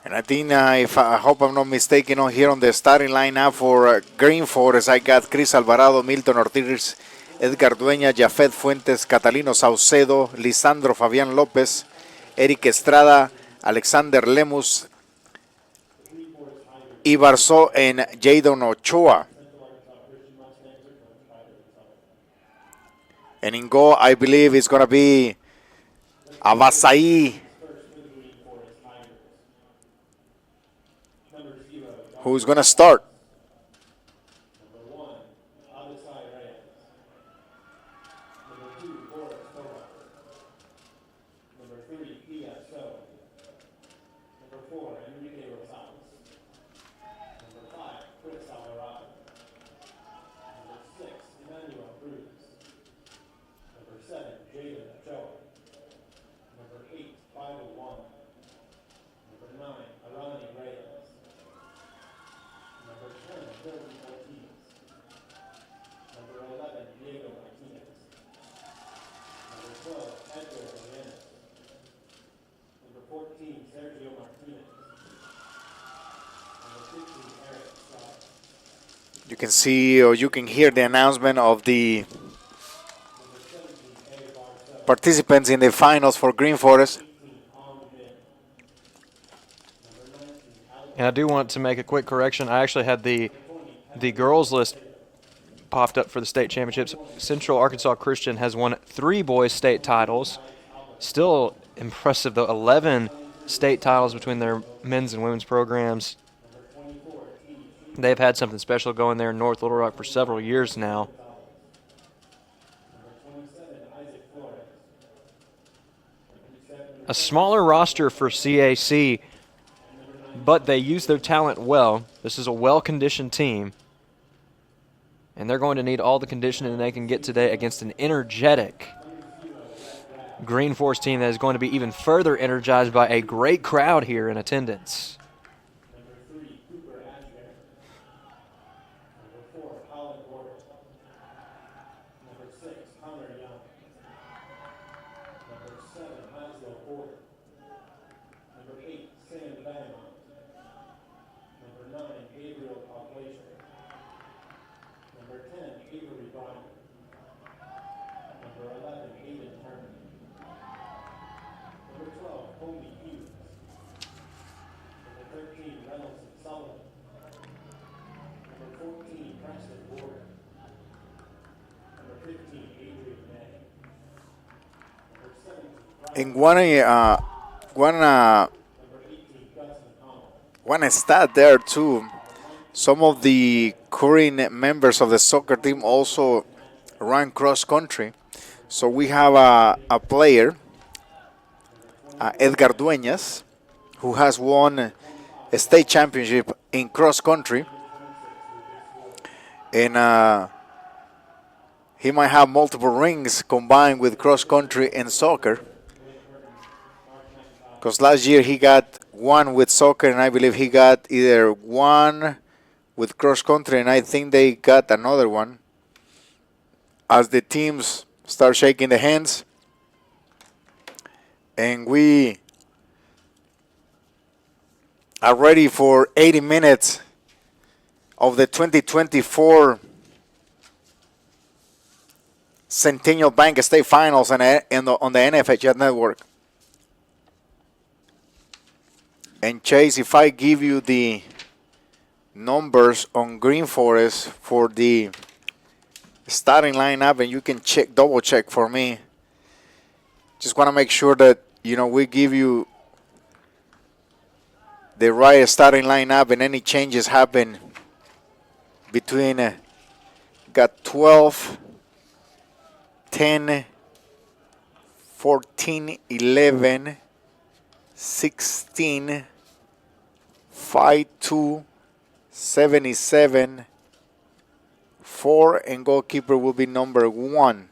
And I think, I hope I'm not mistaken, on here on the starting lineup for Green Forest, I got Chris Alvarado, Milton Ortiz, Edgar Dueña, Jafet Fuentes, Catalino Saucedo, Lisandro Fabián López, Eric Estrada, Alexander Lemus, Ibarzo, and Jadon Ochoa. And in goal, I believe it's going to be Abasai, who's going to start. You can see or you can hear the announcement of the participants in the finals for Green Forest. And I do want to make a quick correction. I actually had the girls list popped up for the state championships. Central Arkansas Christian has won 3 boys state titles. Still impressive, though. 11 state titles between their men's and women's programs. They've had something special going there in North Little Rock for several years now. A smaller roster for CAC, but they use their talent well. This is a well-conditioned team, and they're going to need all the conditioning they can get today against an energetic Green Forest team that is going to be even further energized by a great crowd here in attendance. In one stat there too, some of the current members of the soccer team also run cross country. So we have a player, Edgar Dueñas, who has won a state championship in cross country, and he might have multiple rings combined with cross country and soccer. Because last year he got one with soccer, and I believe he got either one with cross country, and I think they got another one. As the teams start shaking the hands, and we are ready for 80 minutes of the 2024 Centennial Bank State Finals on the NFHS Network. And Chase, if I give you the numbers on Green Forest for the starting lineup, and you can double check for me. Just want to make sure that we give you the right starting lineup, and any changes happen between got 12, 10, 14, 11, 16, 5-2, 77, 4, and goalkeeper will be number 1.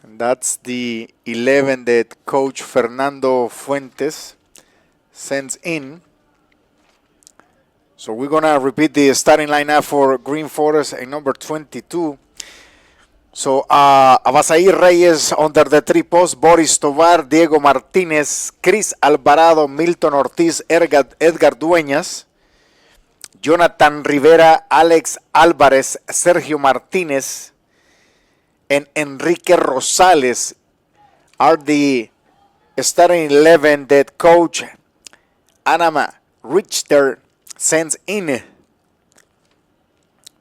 And that's the 11 that Coach Fernando Fuentes sends in. So we're going to repeat the starting lineup for Green Forest. And number 22, So, Abasaí Reyes under the three posts, Boris Tovar, Diego Martínez, Chris Alvarado, Milton Ortiz, Edgar Dueñas, Jonathan Rivera, Alex Álvarez, Sergio Martínez, and Enrique Rosales are the starting 11 that coach Anama Richter sends in.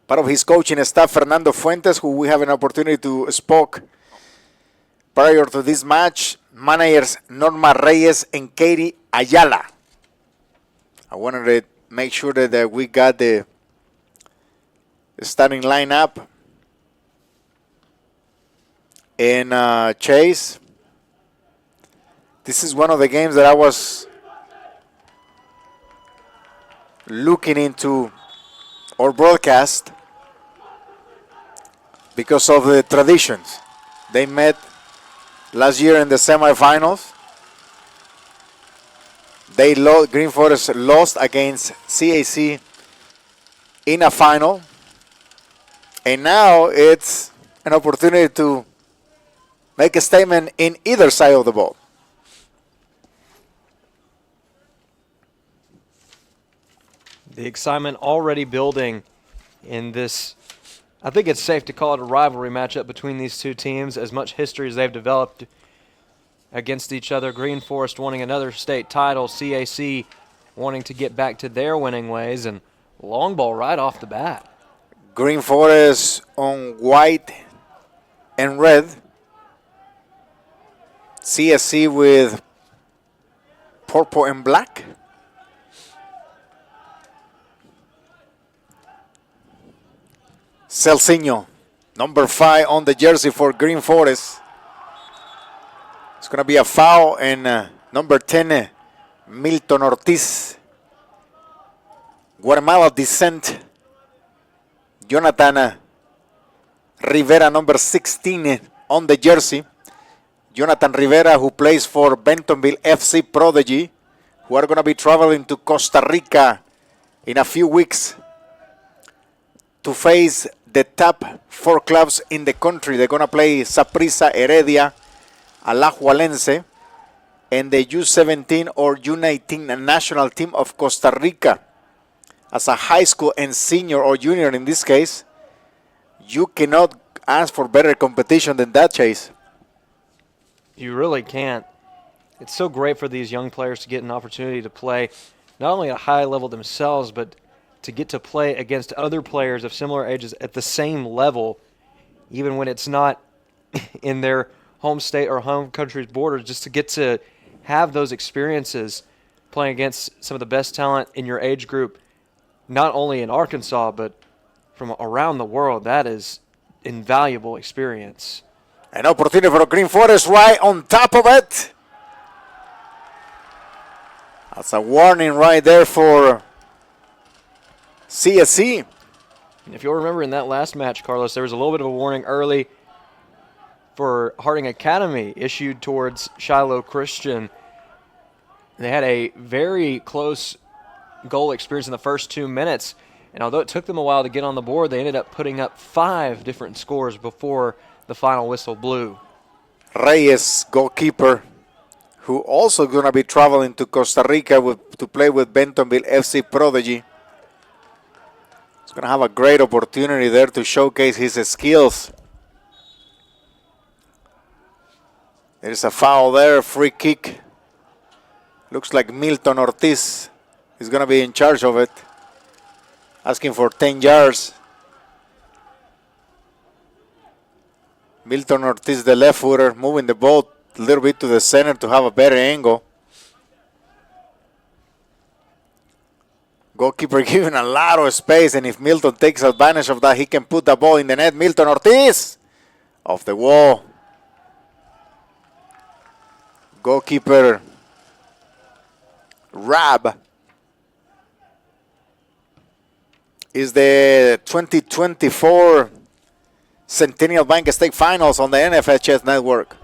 Part of his coaching staff, Fernando Fuentes, who we have an opportunity to speak prior to this match. Managers Norma Reyes and Katie Ayala. I wanted to make sure that we got the starting lineup. And Chase, this is one of the games that I was looking into our broadcast because of the traditions. They met last year in the semifinals. Green Forest lost against CAC in a final. And now it's an opportunity to make a statement in either side of the ball. The excitement already building in this. I think it's safe to call it a rivalry matchup between these two teams, as much history as they've developed against each other. Green Forest wanting another state title, CAC wanting to get back to their winning ways, and long ball right off the bat. Green Forest on white and red. CSC with purple and black. Celciño, number 5 on the jersey for Green Forest. It's going to be a foul, and number 10, Milton Ortiz. Guatemala descent. Jonathan Rivera, number 16 on the jersey. Jonathan Rivera, who plays for Bentonville FC Prodigy, who are going to be traveling to Costa Rica in a few weeks to face the top 4 clubs in the country. They're going to play Saprissa, Heredia, Alajuelense, and the U17 or U19 national team of Costa Rica. As a high school and senior or junior in this case, you cannot ask for better competition than that, Chase. You really can't. It's so great for these young players to get an opportunity to play not only at a high level themselves, but to get to play against other players of similar ages at the same level, even when it's not in their home state or home country's borders, just to get to have those experiences playing against some of the best talent in your age group, not only in Arkansas, but from around the world. That is invaluable experience. An opportunity for Green Forest right on top of it. That's a warning right there for CSC. And if you'll remember in that last match, Carlos, there was a little bit of a warning early for Harding Academy issued towards Shiloh Christian. They had a very close goal experience in the first 2 minutes, and although it took them a while to get on the board, they ended up putting up 5 different scores before the final whistle blew. Reyes, goalkeeper, who also going to be traveling to Costa Rica to play with Bentonville FC Prodigy. He's going to have a great opportunity there to showcase his skills. There's a foul there, free kick. Looks like Milton Ortiz is going to be in charge of it, asking for 10 yards. Milton Ortiz, the left footer, moving the ball a little bit to the center to have a better angle. Goalkeeper giving a lot of space, and if Milton takes advantage of that, he can put the ball in the net. Milton Ortiz off the wall. Goalkeeper Rab is the 2024 Centennial Bank State Finals on the NFHS Network.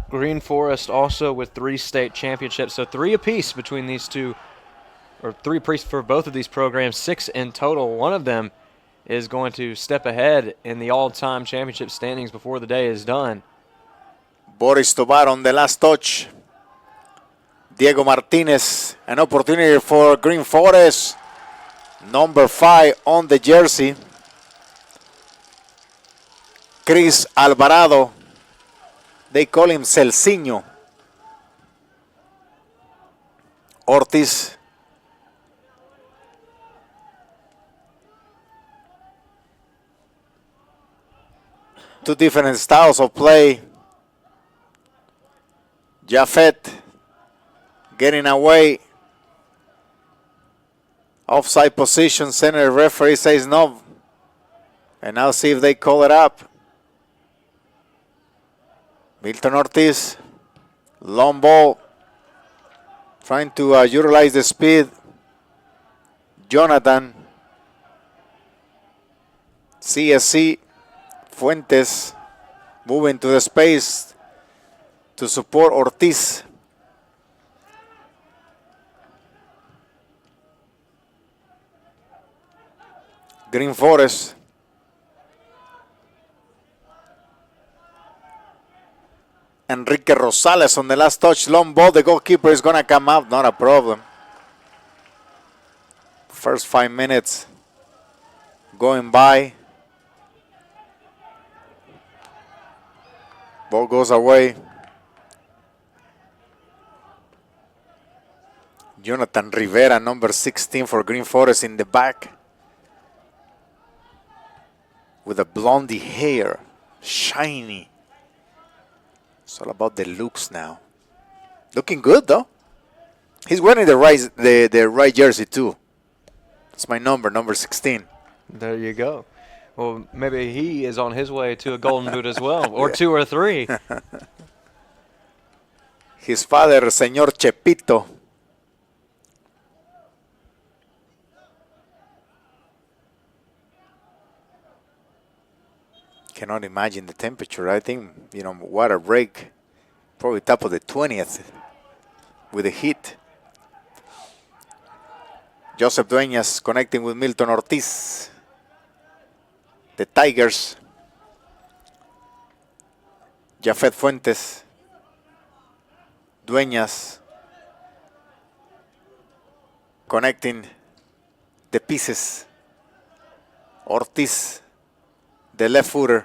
Green Forest also with 3 state championships, so 3 apiece between these two, or 3 apiece for both of these programs, 6 in total. One of them is going to step ahead in the all-time championship standings before the day is done. Boris Tovar on the last touch. Diego Martinez, an opportunity for Green Forest. Number 5 on the jersey. Chris Alvarado. They call him Celciño. Ortiz. Two different styles of play. Jafet getting away. Offside position. Center referee says no. And now see if they call it up. Milton Ortiz. Long ball. Trying to utilize the speed. Jonathan. CSC. Fuentes moving to the space to support Ortiz. Green Forest. Enrique Rosales on the last touch. Long ball. The goalkeeper is going to come out. Not a problem. First 5 minutes going by. Ball goes away. Jonathan Rivera, number 16 for Green Forest in the back. With a blondie hair. Shiny. It's all about the looks now. Looking good though. He's wearing the right jersey too. That's my number 16. There you go. Well, maybe he is on his way to a golden boot as well, or 2 or 3. His father, Señor Chepito. Cannot imagine the temperature. I think, water break, probably top of the 20th with the heat. Joseph Dueñas connecting with Milton Ortiz. The Tigers. Jafet Fuentes. Dueñas. Connecting the pieces. Ortiz. The left footer.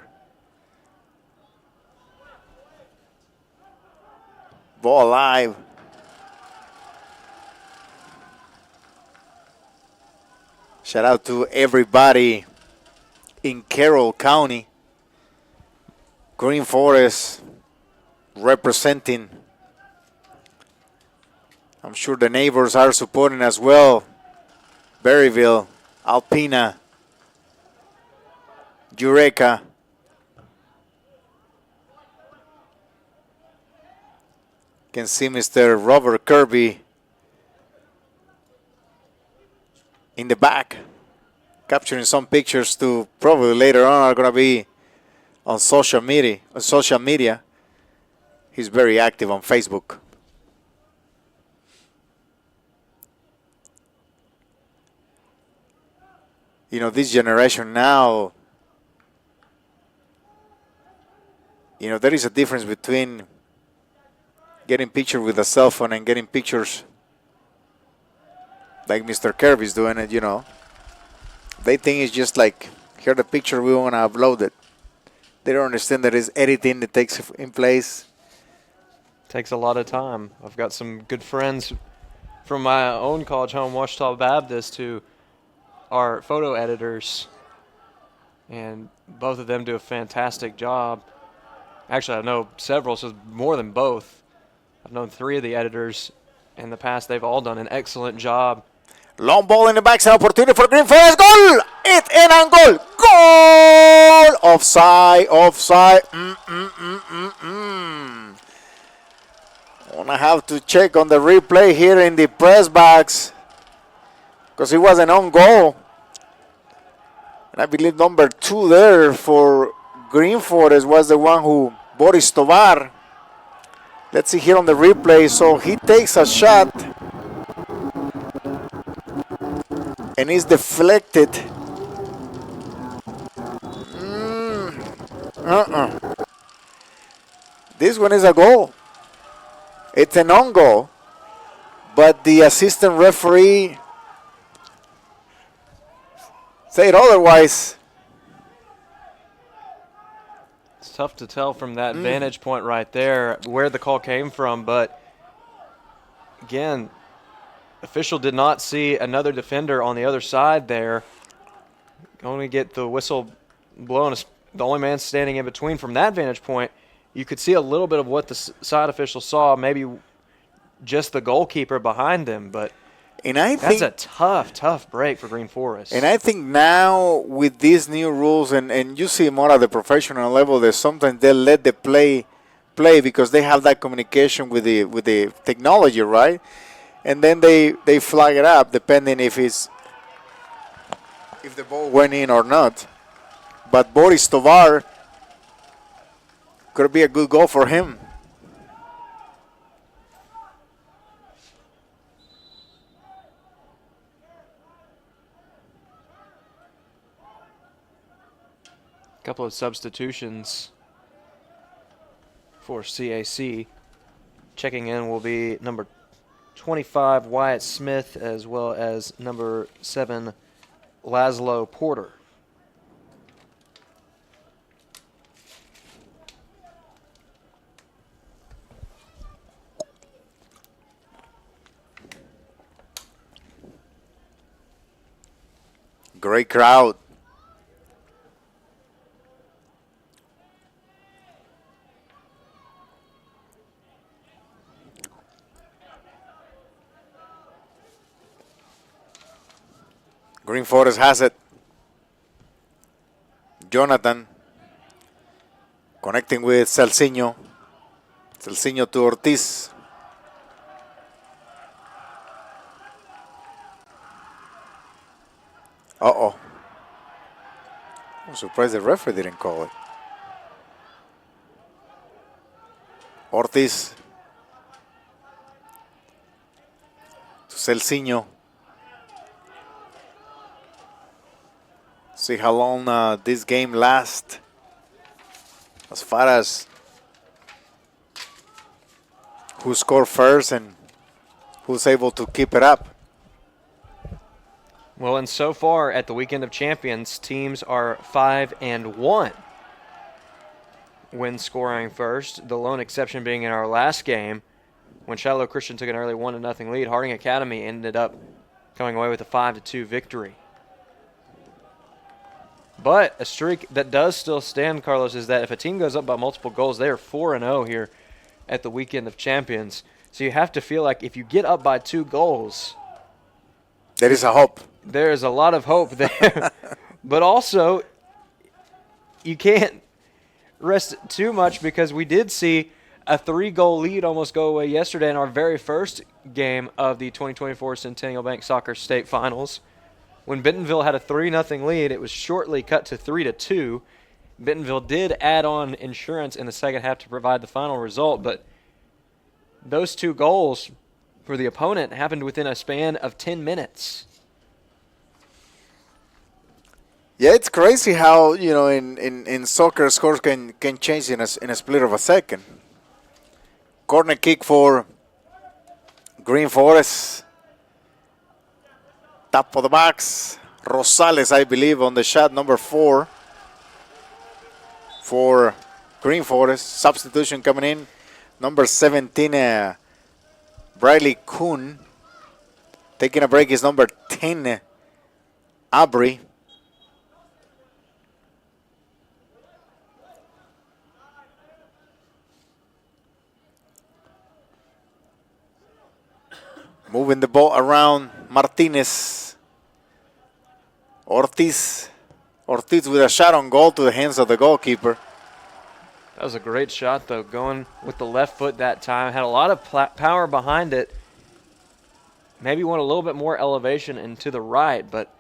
Ball alive. Shout out to everybody in Carroll County. Green Forest representing. I'm sure the neighbors are supporting as well. Berryville, Alpena, Eureka. You can see Mr. Robert Kirby in the back, capturing some pictures to probably later on are going to be on social media. He's very active on Facebook. This generation now, there is a difference between getting pictures with a cell phone and getting pictures like Mr. Kirby's doing it, They think it's just like, here the picture, we want to upload it. They don't understand that it's editing that takes in place. Takes a lot of time. I've got some good friends from my own college home, Ouachita Baptist, who are photo editors, and both of them do a fantastic job. Actually, I know several, so more than both. I've known 3 of the editors in the past. They've all done an excellent job. Long ball in the backside, opportunity for Green Forest. Goal! It in and goal! Goal! Offside. I'm going to have to check on the replay here in the press box because it was an own goal. And I believe number 2 there for Green Forest was the one who, Boris Tovar. Let's see here on the replay. So he takes a shot and is deflected This one is a goal. It's an on goal. But the assistant referee said otherwise. It's tough to tell from that vantage point right there where the call came from, but again, official did not see another defender on the other side there. Only get the whistle blown. The only man standing in between. From that vantage point, you could see a little bit of what the side official saw, maybe just the goalkeeper behind him, but that's a tough break for Green Forest. And I think now with these new rules, and you see more at the professional level, that sometimes they let the play because they have that communication with the technology, right? And then they flag it up depending if the ball went in or not. But Boris Tovar could be a good goal for him. Couple of substitutions for CAC. Checking in will be number 25, Wyatt Smith, as well as number 7, Laszlo Porter. Great crowd. Green Forest has it. Jonathan connecting with Celciño. Celciño to Ortiz. Uh-oh. I'm surprised the referee didn't call it. Ortiz to Celciño. See how long this game lasts as far as who scored first and who's able to keep it up. Well, and so far at the Weekend of Champions, teams are 5-1 when scoring first. The lone exception being in our last game when Shiloh Christian took an early 1-0 lead. Harding Academy ended up coming away with a 5-2 victory. But a streak that does still stand, Carlos, is that if a team goes up by multiple goals, they are 4-0 here at the Weekend of Champions. So you have to feel like if you get up by 2 goals, there is a hope. There is a lot of hope there. But also, you can't rest too much because we did see a 3-goal lead almost go away yesterday in our very first game of the 2024 Centennial Bank Soccer State Finals. When Bentonville had a 3-0 lead, it was shortly cut to 3-2. Bentonville did add on insurance in the second half to provide the final result, but those 2 goals for the opponent happened within a span of 10 minutes. Yeah, it's crazy how, in soccer scores can change in a split of a second. Corner kick for Green Forest. Top of the box. Rosales, I believe, on the shot, number 4 for Green Forest. Substitution coming in. Number 17, Briley Kuhn. Taking a break is number 10, Abri. Moving the ball around, Martinez. Ortiz with a shot on goal to the hands of the goalkeeper. That was a great shot, though, going with the left foot that time. Had a lot of power behind it. Maybe went a little bit more elevation and to the right, but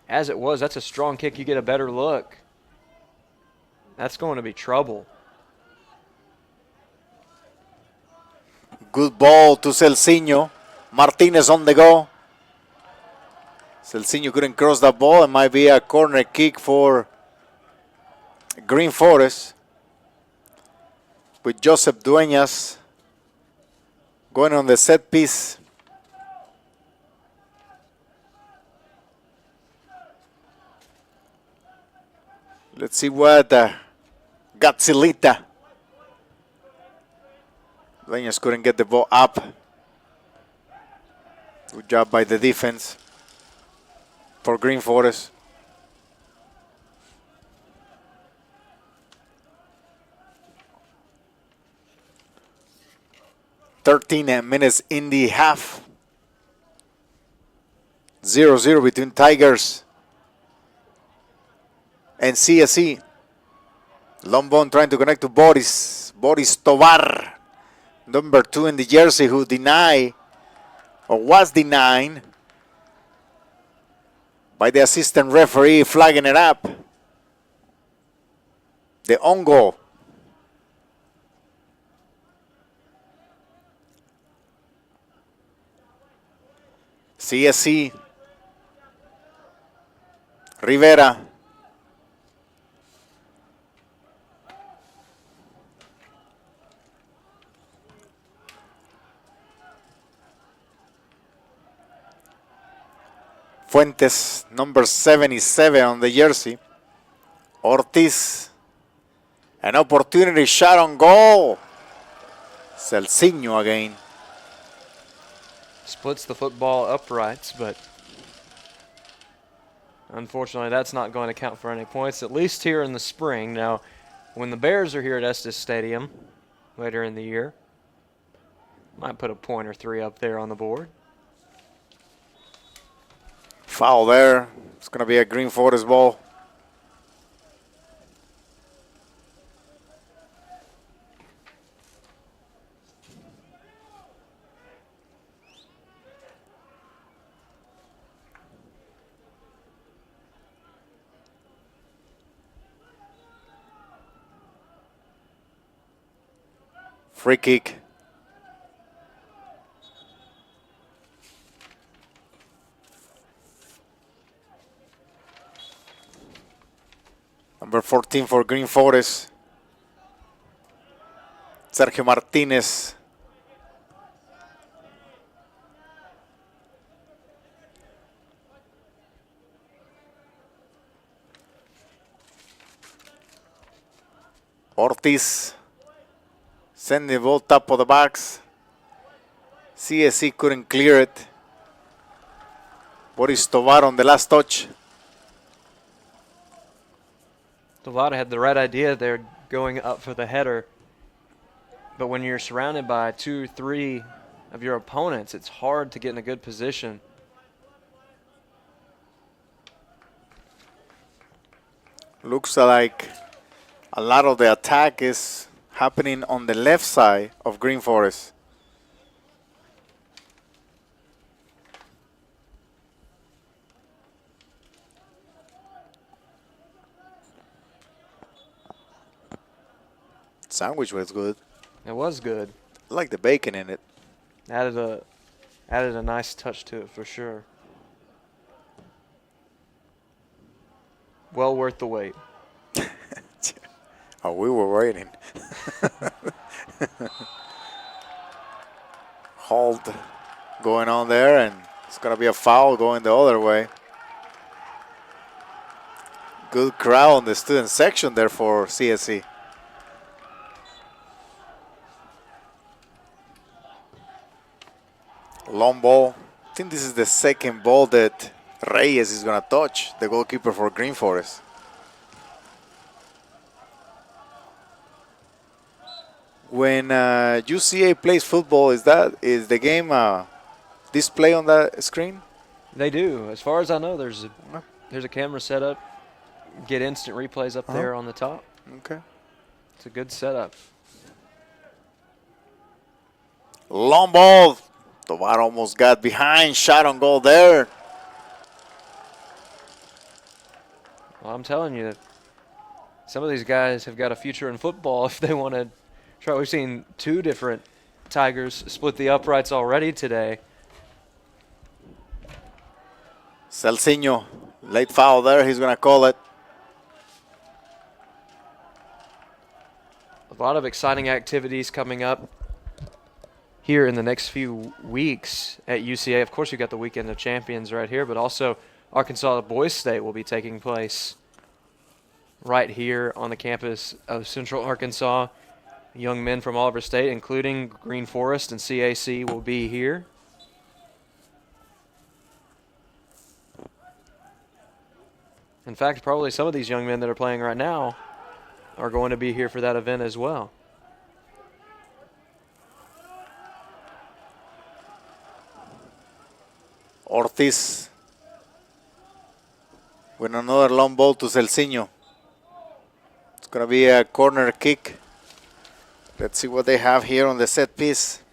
as it was, that's a strong kick. You get a better look. That's going to be trouble. Good ball to Celciño. Martinez on the go. Celciño couldn't cross that ball. It might be a corner kick for Green Forest. with Joseph Dueñas going on the set piece. Let's see what Gatzilita. Dueñas couldn't get the ball up. Good job by the defense for Green Forest. -13 minutes in the half. 0-0 between Tigers and CSE. Lombón trying to connect to Boris Tovar, number 2 in the jersey, who was denied by the assistant referee, flagging it up. The own goal. CSE. Rivera. Fuentes, number 77 on the jersey. Ortiz. An opportunity shot on goal. Celciño again. Splits the football uprights, but unfortunately that's not going to count for any points, at least here in the spring. Now, when the Bears are here at Estes Stadium later in the year, might put a point or 3 up there on the board. Foul there. It's going to be a Green Forest ball. Free kick. Number 14 for Green Forest. Sergio Martinez. Ortiz. Send the ball top of the box. CSE couldn't clear it. Boris Tovar on the last touch. Tovar had the right idea there going up for the header. But when you're surrounded by 2-3 of your opponents, it's hard to get in a good position. Looks like a lot of the attack is happening on the left side of Green Forest. Sandwich was good. It was good. I like the bacon in it. Added a nice touch to it for sure. Well worth the wait. Oh, we were waiting. Hold going on there, and it's going to be a foul going the other way. Good crowd in the student section there for CSE. Long ball. I think this is the second ball that Reyes is going to touch, the goalkeeper for Green Forest. When UCA plays football, is the game display on that screen? They do. As far as I know, there's a camera set up. Get instant replays up there on the top. Okay. It's a good setup. Long ball. Tovar almost got behind. Shot on goal there. Well, I'm telling you, some of these guys have got a future in football if they want to try. We've seen 2 different Tigers split the uprights already today. Celciño, late foul there. He's going to call it. A lot of exciting activities coming up here in the next few weeks at UCA. Of course, we've got the Weekend of Champions right here, but also Arkansas Boys State will be taking place right here on the campus of Central Arkansas. Young men from all over state, including Green Forest and CAC, will be here. In fact, probably some of these young men that are playing right now are going to be here for that event as well. Ortiz with another long ball to Celciño. It's going to be a corner kick. Let's see what they have here on the set piece.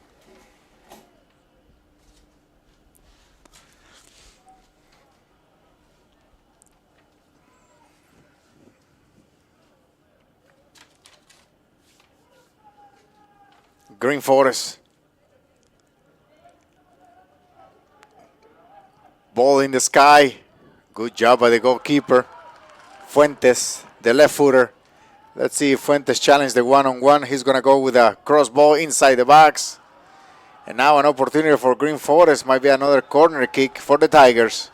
Green Forest. Ball in the sky. Good job by the goalkeeper. Fuentes, the left footer. Let's see if Fuentes challenges the one-on-one. He's going to go with a cross ball inside the box. And now an opportunity for Green Forest. Might be another corner kick for the Tigers.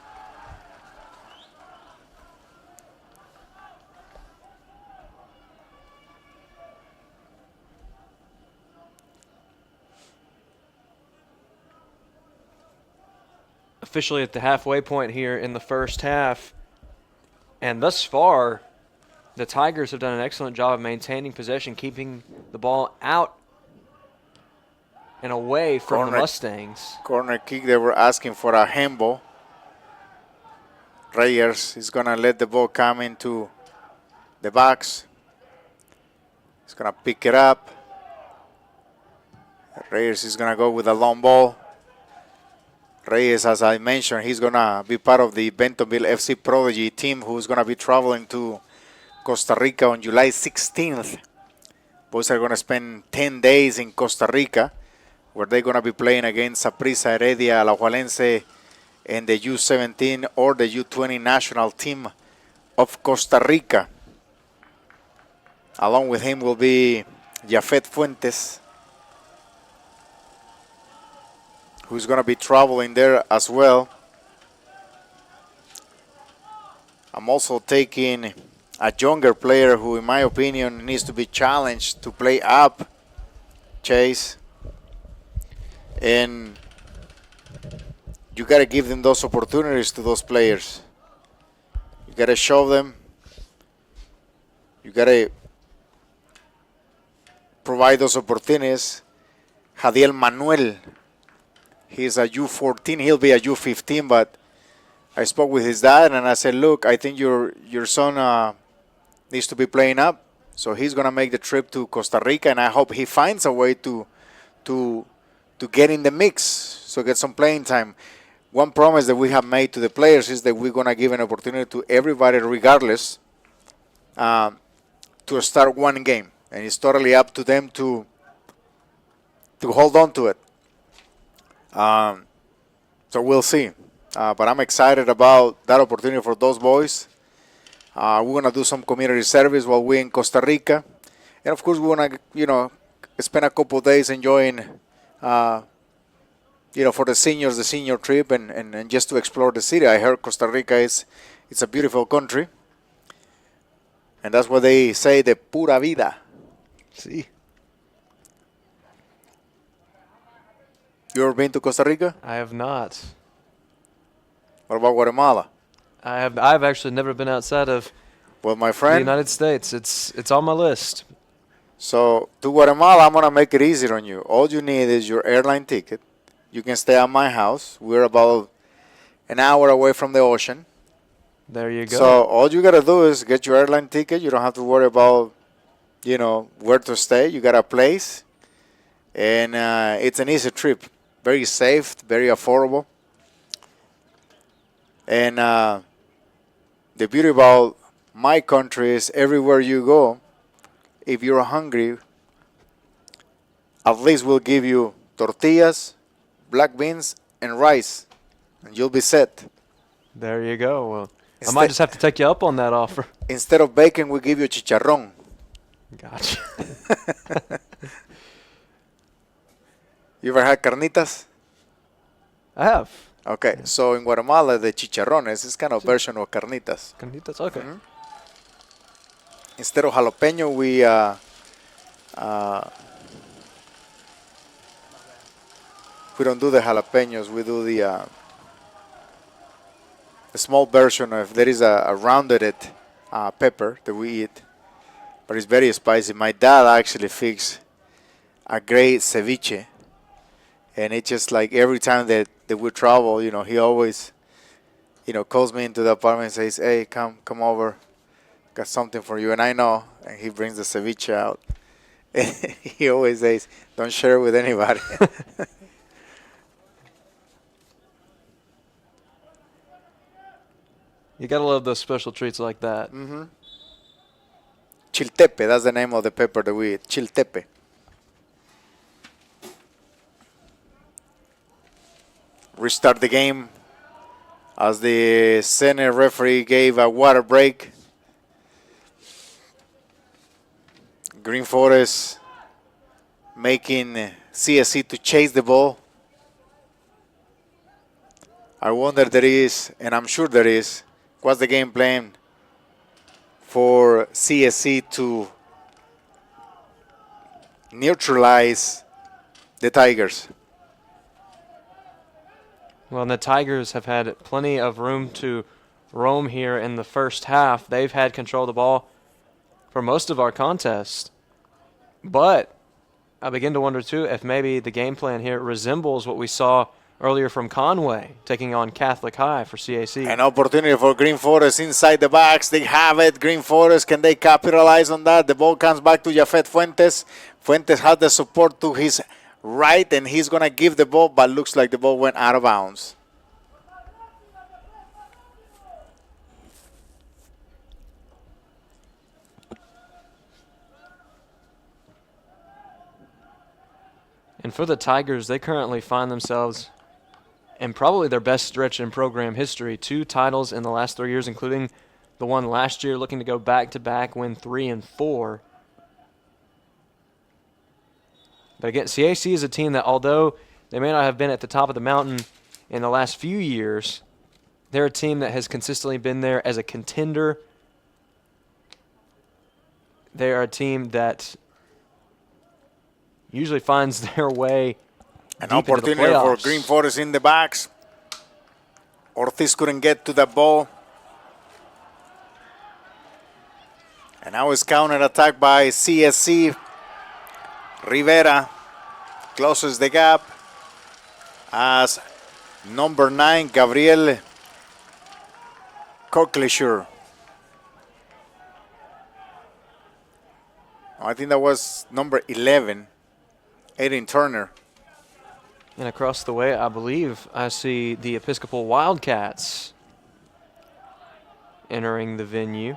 Officially at the halfway point here in the first half. And thus far, the Tigers have done an excellent job of maintaining possession, keeping the ball out and away from the Mustangs. Corner kick, they were asking for a handball. Reyes is going to let the ball come into the box. He's going to pick it up. Reyes is going to go with a long ball. Reyes, as I mentioned, he's going to be part of the Bentonville FC Prodigy team who's going to be traveling to Costa Rica on July 16th. Boys are going to spend 10 days in Costa Rica, where they're going to be playing against Saprissa, Heredia, Alajuelense, and the U17 or the U20 national team of Costa Rica. Along with him will be Jafet Fuentes, who's going to be traveling there as well. I'm also taking a younger player who, in my opinion, needs to be challenged to play up, Chase. And you got to give them those opportunities to those players. You got to show them. You got to provide those opportunities. Jadiel Manuel, he's a U14. He'll be a U15, but I spoke with his dad and I said, look, I think your son needs to be playing up. So he's going to make the trip to Costa Rica, and I hope he finds a way to get in the mix, so get some playing time. One promise that we have made to the players is that we're going to give an opportunity to everybody regardless to start one game. And it's totally up to them to hold on to it. So we'll see. But I'm excited about that opportunity for those boys. We're going to do some community service while we're in Costa Rica. And, of course, we want to, spend a couple of days enjoying, for the seniors, the senior trip and just to explore the city. I heard Costa Rica it's a beautiful country. And that's what they say, the pura vida. See? You ever been to Costa Rica? I have not. What about Guatemala? I've actually never been outside of my the friend, United States. It's on my list. So to Guatemala, I'm going to make it easier on you. All you need is your airline ticket. You can stay at my house. We're about an hour away from the ocean. There you go. So all you got to do is get your airline ticket. You don't have to worry about, where to stay. You got a place. And it's an easy trip. Very safe, very affordable. And the beauty about my country is everywhere you go, if you're hungry, at least we'll give you tortillas, black beans, and rice, and you'll be set. There you go. Well, I might just have to take you up on that offer. Instead of bacon, we give you chicharrón. Gotcha. You ever had carnitas? I have. Okay, so in Guatemala, the chicharrones is kind of version of carnitas. Carnitas, okay. Mm-hmm. Instead of jalapeno, we don't do the jalapenos. We do the small version of, there is a rounded pepper that we eat, but it's very spicy. My dad actually fixed a great ceviche, and it's just like every time that we travel, he always, calls me into the apartment and says, "Hey, come over, got something for you." And I know, and he brings the ceviche out. He always says, "Don't share it with anybody." You gotta love those special treats like that. Mm-hmm. Chiltepe, that's the name of the pepper that we eat. Chiltepe. Restart the game as the center referee gave a water break. Green Forest making CSC to chase the ball. I wonder there is, and I'm sure there is, what's the game plan for CSC to neutralize the Tigers? Well, and the Tigers have had plenty of room to roam here in the first half. They've had control of the ball for most of our contest. But I begin to wonder, too, if maybe the game plan here resembles what we saw earlier from Conway, taking on Catholic High for CAC. An opportunity for Green Forest inside the box. They have it. Green Forest, can they capitalize on that? The ball comes back to Jafet Fuentes. Fuentes had the support to his right, and he's going to give the ball, but looks like the ball went out of bounds. And for the Tigers, they currently find themselves in probably their best stretch in program history. 2 titles in the last 3 years, including the one last year, looking to go back-to-back, win 3 and 4. But again, CAC is a team that, although they may not have been at the top of the mountain in the last few years, they're a team that has consistently been there as a contender. They are a team that usually finds their way An deep into the opportunity for playoffs. Green Forest in the box. Ortiz couldn't get to the ball. And now it's counter attack by CSC. Rivera closes the gap as number 9, Gabriel Cocklisher. I think that was number 11, Aiden Turner. And across the way, I believe I see the Episcopal Wildcats entering the venue.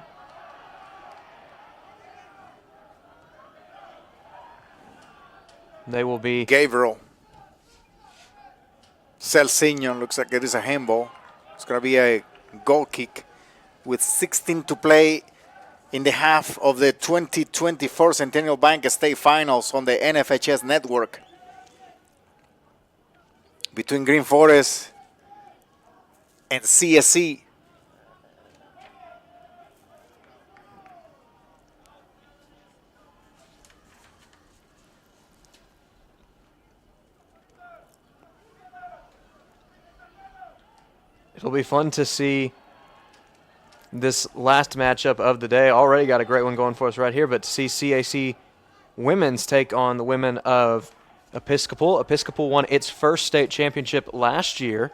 They will be Gabriel Celciño, looks like it is a handball. It's going to be a goal kick with 16 to play in the half of the 2024 Centennial Bank State Finals on the NFHS network between Green Forest and CSC. It'll be fun to see this last matchup of the day. Already got a great one going for us right here, but to see CAC women's take on the women of Episcopal. Episcopal won its first state championship last year,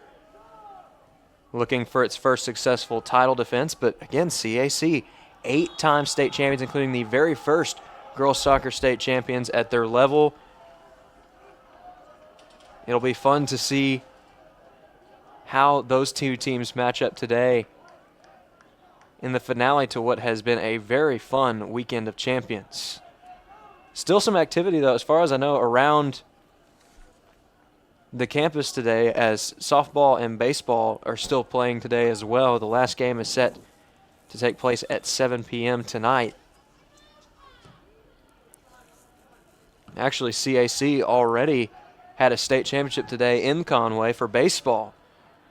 looking for its first successful title defense. But again, CAC, 8-time state champions, including the very first girls soccer state champions at their level. It'll be fun to see how those two teams match up today in the finale to what has been a very fun weekend of champions. Still some activity, though, as far as I know, around the campus today, as softball and baseball are still playing today as well. The last game is set to take place at 7 p.m. tonight. Actually, CAC already had a state championship today in Conway for baseball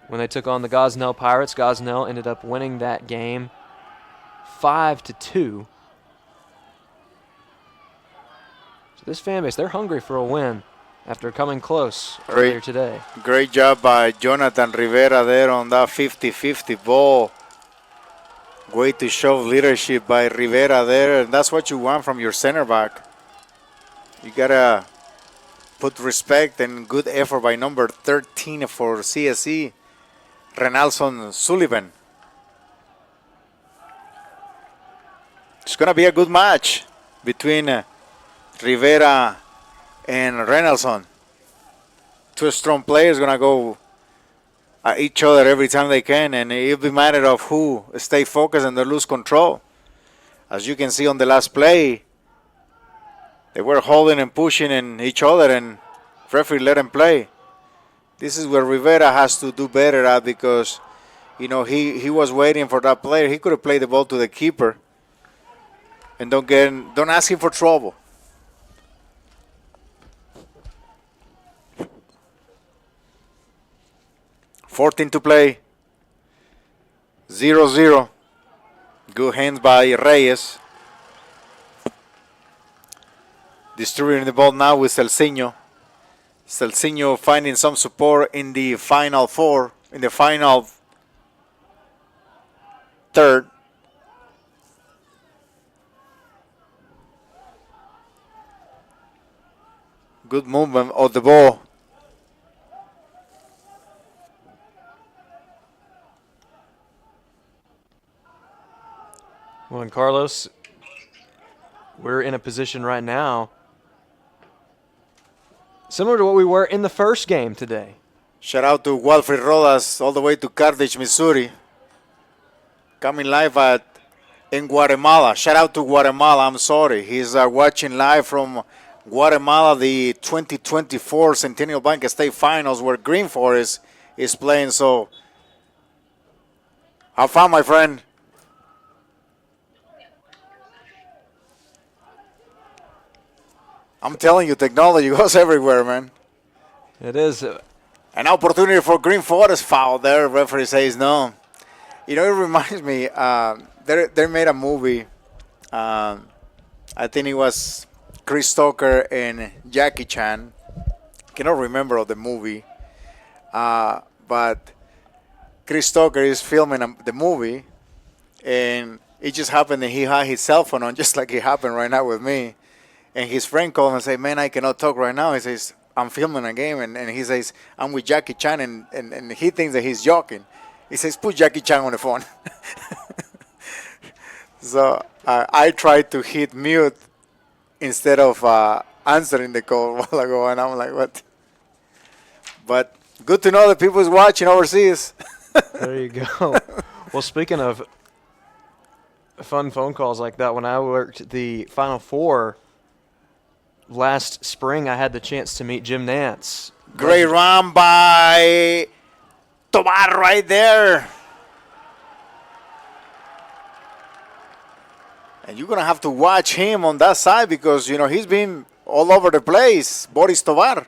when they took on the Gosnell Pirates. Gosnell ended up winning that game 5-2. So this fan base, they're hungry for a win after coming close earlier today. Great job by Jonathan Rivera there on that 50-50 ball. Way to show leadership by Rivera there, and that's what you want from your center back. You gotta put respect and good effort by number 13 for CSE, Renalson Sullivan. It's gonna be a good match between Rivera and Renalson. Two strong players gonna go at each other every time they can, and it'll be a matter of who stay focused and they lose control. As you can see on the last play, they were holding and pushing in each other, and referee let them play. This is where Rivera has to do better at, because he was waiting for that player. He could have played the ball to the keeper, and don't ask him for trouble. $14 to play. 0-0. Good hands by Reyes. Distributing the ball now with Celciño. Celciño finding some support in the final four, in the final third. Good movement of the ball. Well, and Carlos, we're in a position right now similar to what we were in the first game today. Shout out to Walfred Rodas all the way to Carthage, Missouri. Coming live in Guatemala. Shout out to Guatemala. I'm sorry. He's watching live from Guatemala, the 2024 Centennial Bank State Finals, where Green Forest is playing. So, have fun, my friend. I'm telling you, technology goes everywhere, man. It is. An opportunity for Green Forest foul there. Referee says no. It reminds me, they made a movie. I think it was Chris Tucker and Jackie Chan. Cannot remember the movie. But Chris Tucker is filming the movie, and it just happened that he had his cell phone on, just like it happened right now with me. And his friend called and said, "Man, I cannot talk right now." He says, "I'm filming a game." And he says, "I'm with Jackie Chan." And he thinks that he's joking. He says, "Put Jackie Chan on the phone." So I tried to hit mute instead of answering the call a while ago. And I'm like, what? But good to know that people is watching overseas. There you go. Well, speaking of fun phone calls like that, when I worked the Final Four last spring, I had the chance to meet Jim Nance. Great run by Tobar right there. And you're going to have to watch him on that side because, he's been all over the place. Boris Tobar.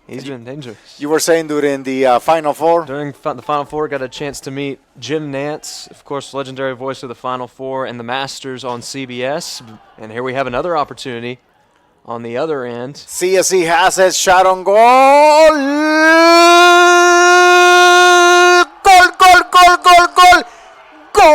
He's been dangerous. You were saying during the Final Four? During the Final Four, got a chance to meet Jim Nance, of course, legendary voice of the Final Four and the Masters on CBS. And here we have another opportunity on the other end. CSE has a shot on goal. Goal.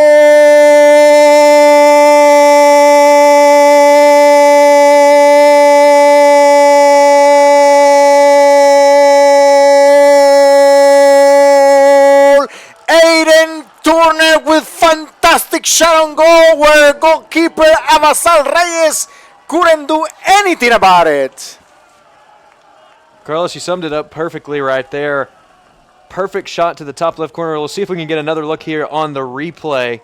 Aiden Turner with fantastic shot on goal where goalkeeper Abasal Reyes couldn't do anything about it. Carlos, you summed it up perfectly right there. Perfect shot to the top left corner. We'll see if we can get another look here on the replay.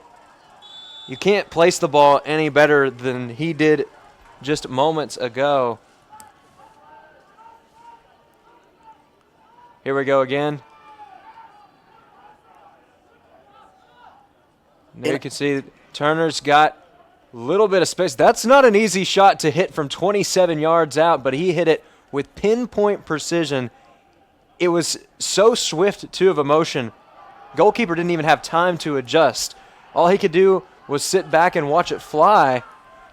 You can't place the ball any better than he did just moments ago. Here we go again. There you can see Turner's got Little bit of space. That's not an easy shot to hit from 27 yards out, but he hit it with pinpoint precision. It was so swift, too, of a motion. Goalkeeper didn't even have time to adjust. All he could do was sit back and watch it fly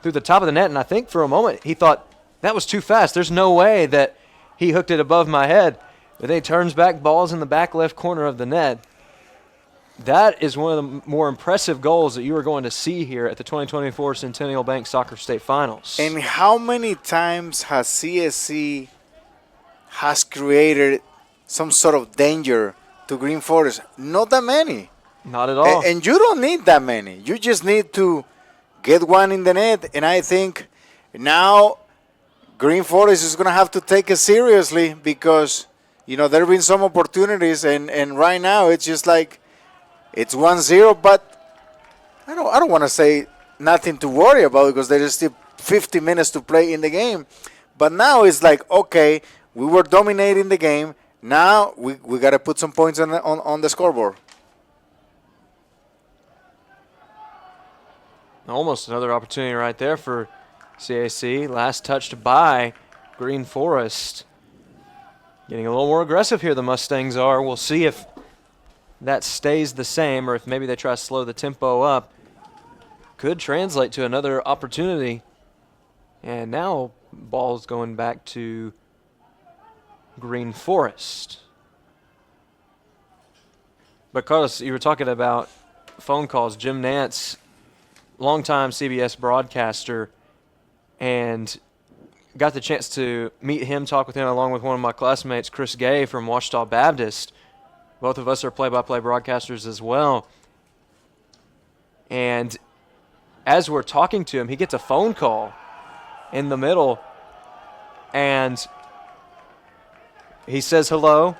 through the top of the net, and I think for a moment he thought, that was too fast. There's no way that he hooked it above my head. But then he turns back, ball's in the back left corner of the net. That is one of the more impressive goals that you are going to see here at the 2024 Centennial Bank Soccer State Finals. And how many times has CSC has created some sort of danger to Green Forest? Not that many. Not at all. And you don't need that many. You just need to get one in the net. And I think now Green Forest is going to have to take it seriously because, you know, there have been some opportunities. And right now it's just like it's 1-0. But I don't want to say nothing to worry about because there is still 50 minutes to play in the game. But now it's like, okay, we were dominating the game. Now we got to put some points on the scoreboard. Almost another opportunity right there for CAC. Last touched by Green Forest. Getting a little more aggressive here, the Mustangs are. We'll see if that stays the same or if maybe they try to slow the tempo up. Could translate to another opportunity. And now ball's going back to Green Forest. Because you were talking about phone calls, Jim Nance, longtime CBS broadcaster, and got the chance to meet him, talk with him, along with one of my classmates, Chris Gay from Ouachita Baptist. Both of us are play-by-play broadcasters as well. And as we're talking to him, he gets a phone call in the middle, and he says hello,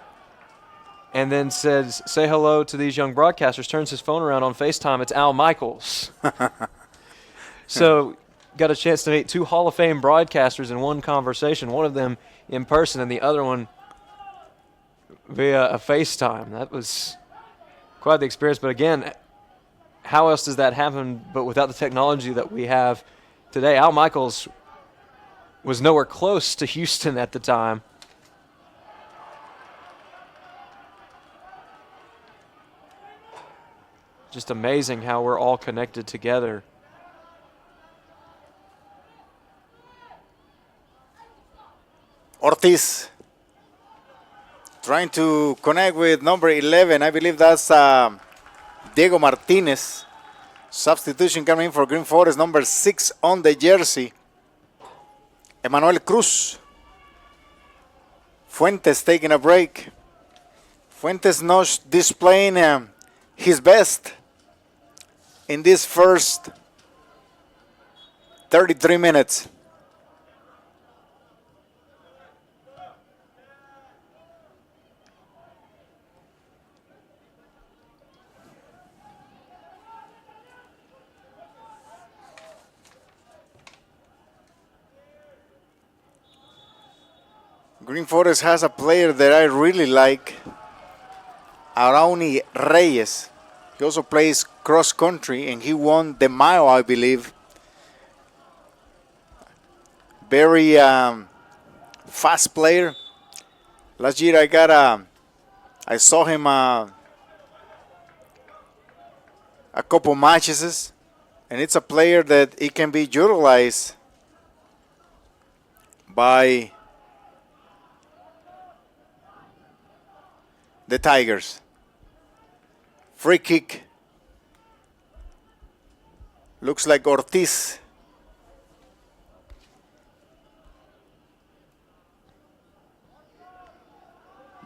and then says, say hello to these young broadcasters, turns his phone around on FaceTime. It's Al Michaels. So got a chance to meet two Hall of Fame broadcasters in one conversation, one of them in person and the other one via a FaceTime. That was quite the experience. But again, how else does that happen but without the technology that we have today? Al Michaels was nowhere close to Houston at the time. Just amazing how we're all connected together. Ortiz trying to connect with number 11. I believe that's Diego Martinez. Substitution coming in for Green Forest, number 6 on the jersey. Emmanuel Cruz. Fuentes taking a break. Fuentes not displaying his best in this first 33 minutes. Green Forest has a player that I really like, Arauni Reyes. He also plays cross country and he won the mile, I believe. Very fast player. Last year I saw him a couple matches, and it's a player that it can be utilized by the Tigers. Free kick. Looks like Ortiz.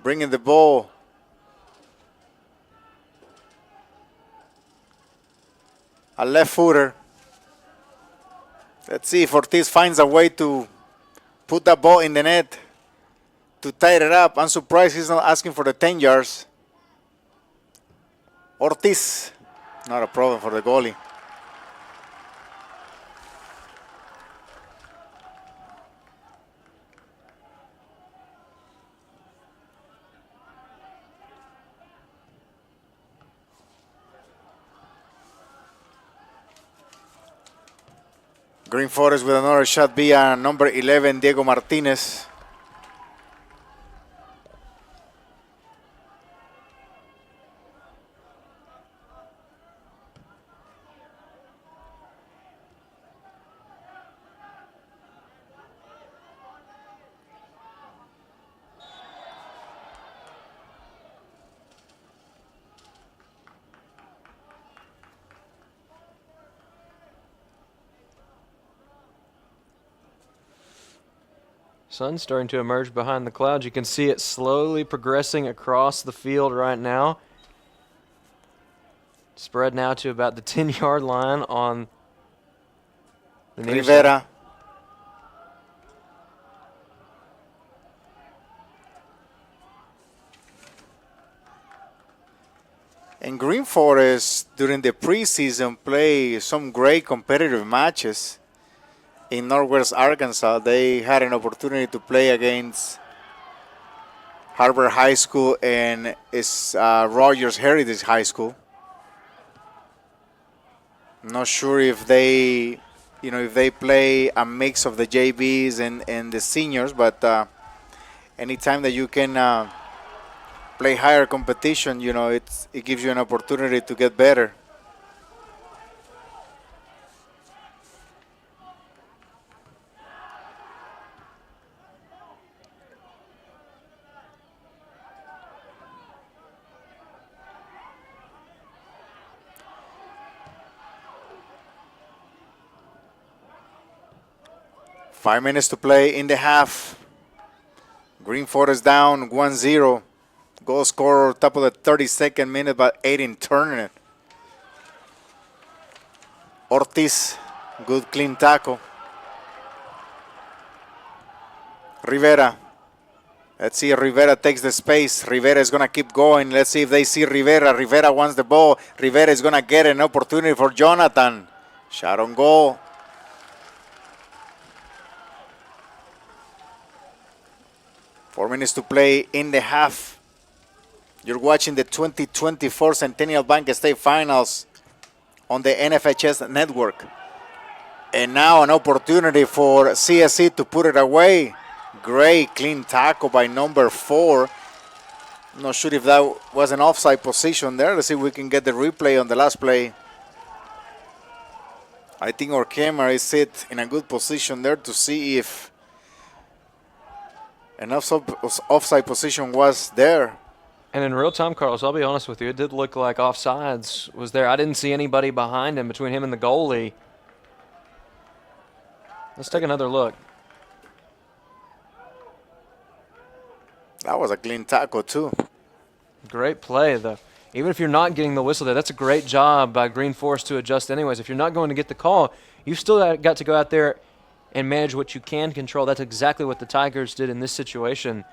Bringing the ball. A left footer. Let's see if Ortiz finds a way to put that ball in the net to tie it up. I'm surprised he's not asking for the 10 yards. Ortiz, not a problem for the goalie. Green Forest with another shot via number 11, Diego Martinez. Sun's starting to emerge behind the clouds. You can see it slowly progressing across the field right now. Spread now to about the 10-yard line on the near Rivera. side. And Green Forest during the preseason play some great competitive matches. In Northwest Arkansas, they had an opportunity to play against Harbor High School and Rogers Heritage High School. Not sure if they, if they play a mix of the JVs and the seniors, but anytime that you can play higher competition, it gives you an opportunity to get better. Five minutes to play in the half. Green Forest down 1-0. Goal scorer top of the 32nd minute, but Aiden turning it. Ortiz, good clean tackle. Rivera. Let's see if Rivera takes the space. Rivera is going to keep going. Let's see if they see Rivera. Rivera wants the ball. Rivera is going to get an opportunity for Jonathan. Shot on goal. Four minutes to play in the half. You're watching the 2024 Centennial Bank State Finals on the NFHS network. And now an opportunity for CSC to put it away. Great clean tackle by number 4. I'm not sure if that was an offside position there. Let's see if we can get the replay on the last play. I think our camera is set in a good position there to see if an offside position was there. And in real time, Carlos, I'll be honest with you, it did look like offsides was there. I didn't see anybody behind him, between him and the goalie. Let's take another look. That was a clean tackle too. Great play, though. Even if you're not getting the whistle there, that's a great job by Green Forest to adjust anyways. If you're not going to get the call, you've still got to go out there and manage what you can control. That's exactly what the Tigers did in this situation.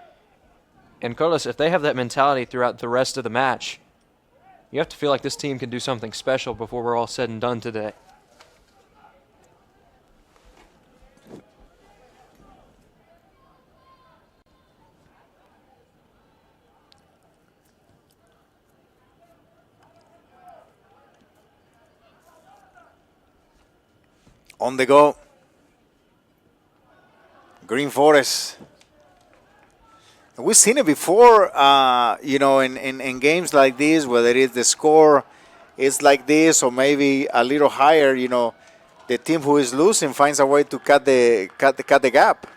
And Carlos, if they have that mentality throughout the rest of the match, you have to feel like this team can do something special before we're all said and done today. On the go. Green Forest. We've seen it before, in games like this, whether it is the score is like this or maybe a little higher, the team who is losing finds a way to cut the gap.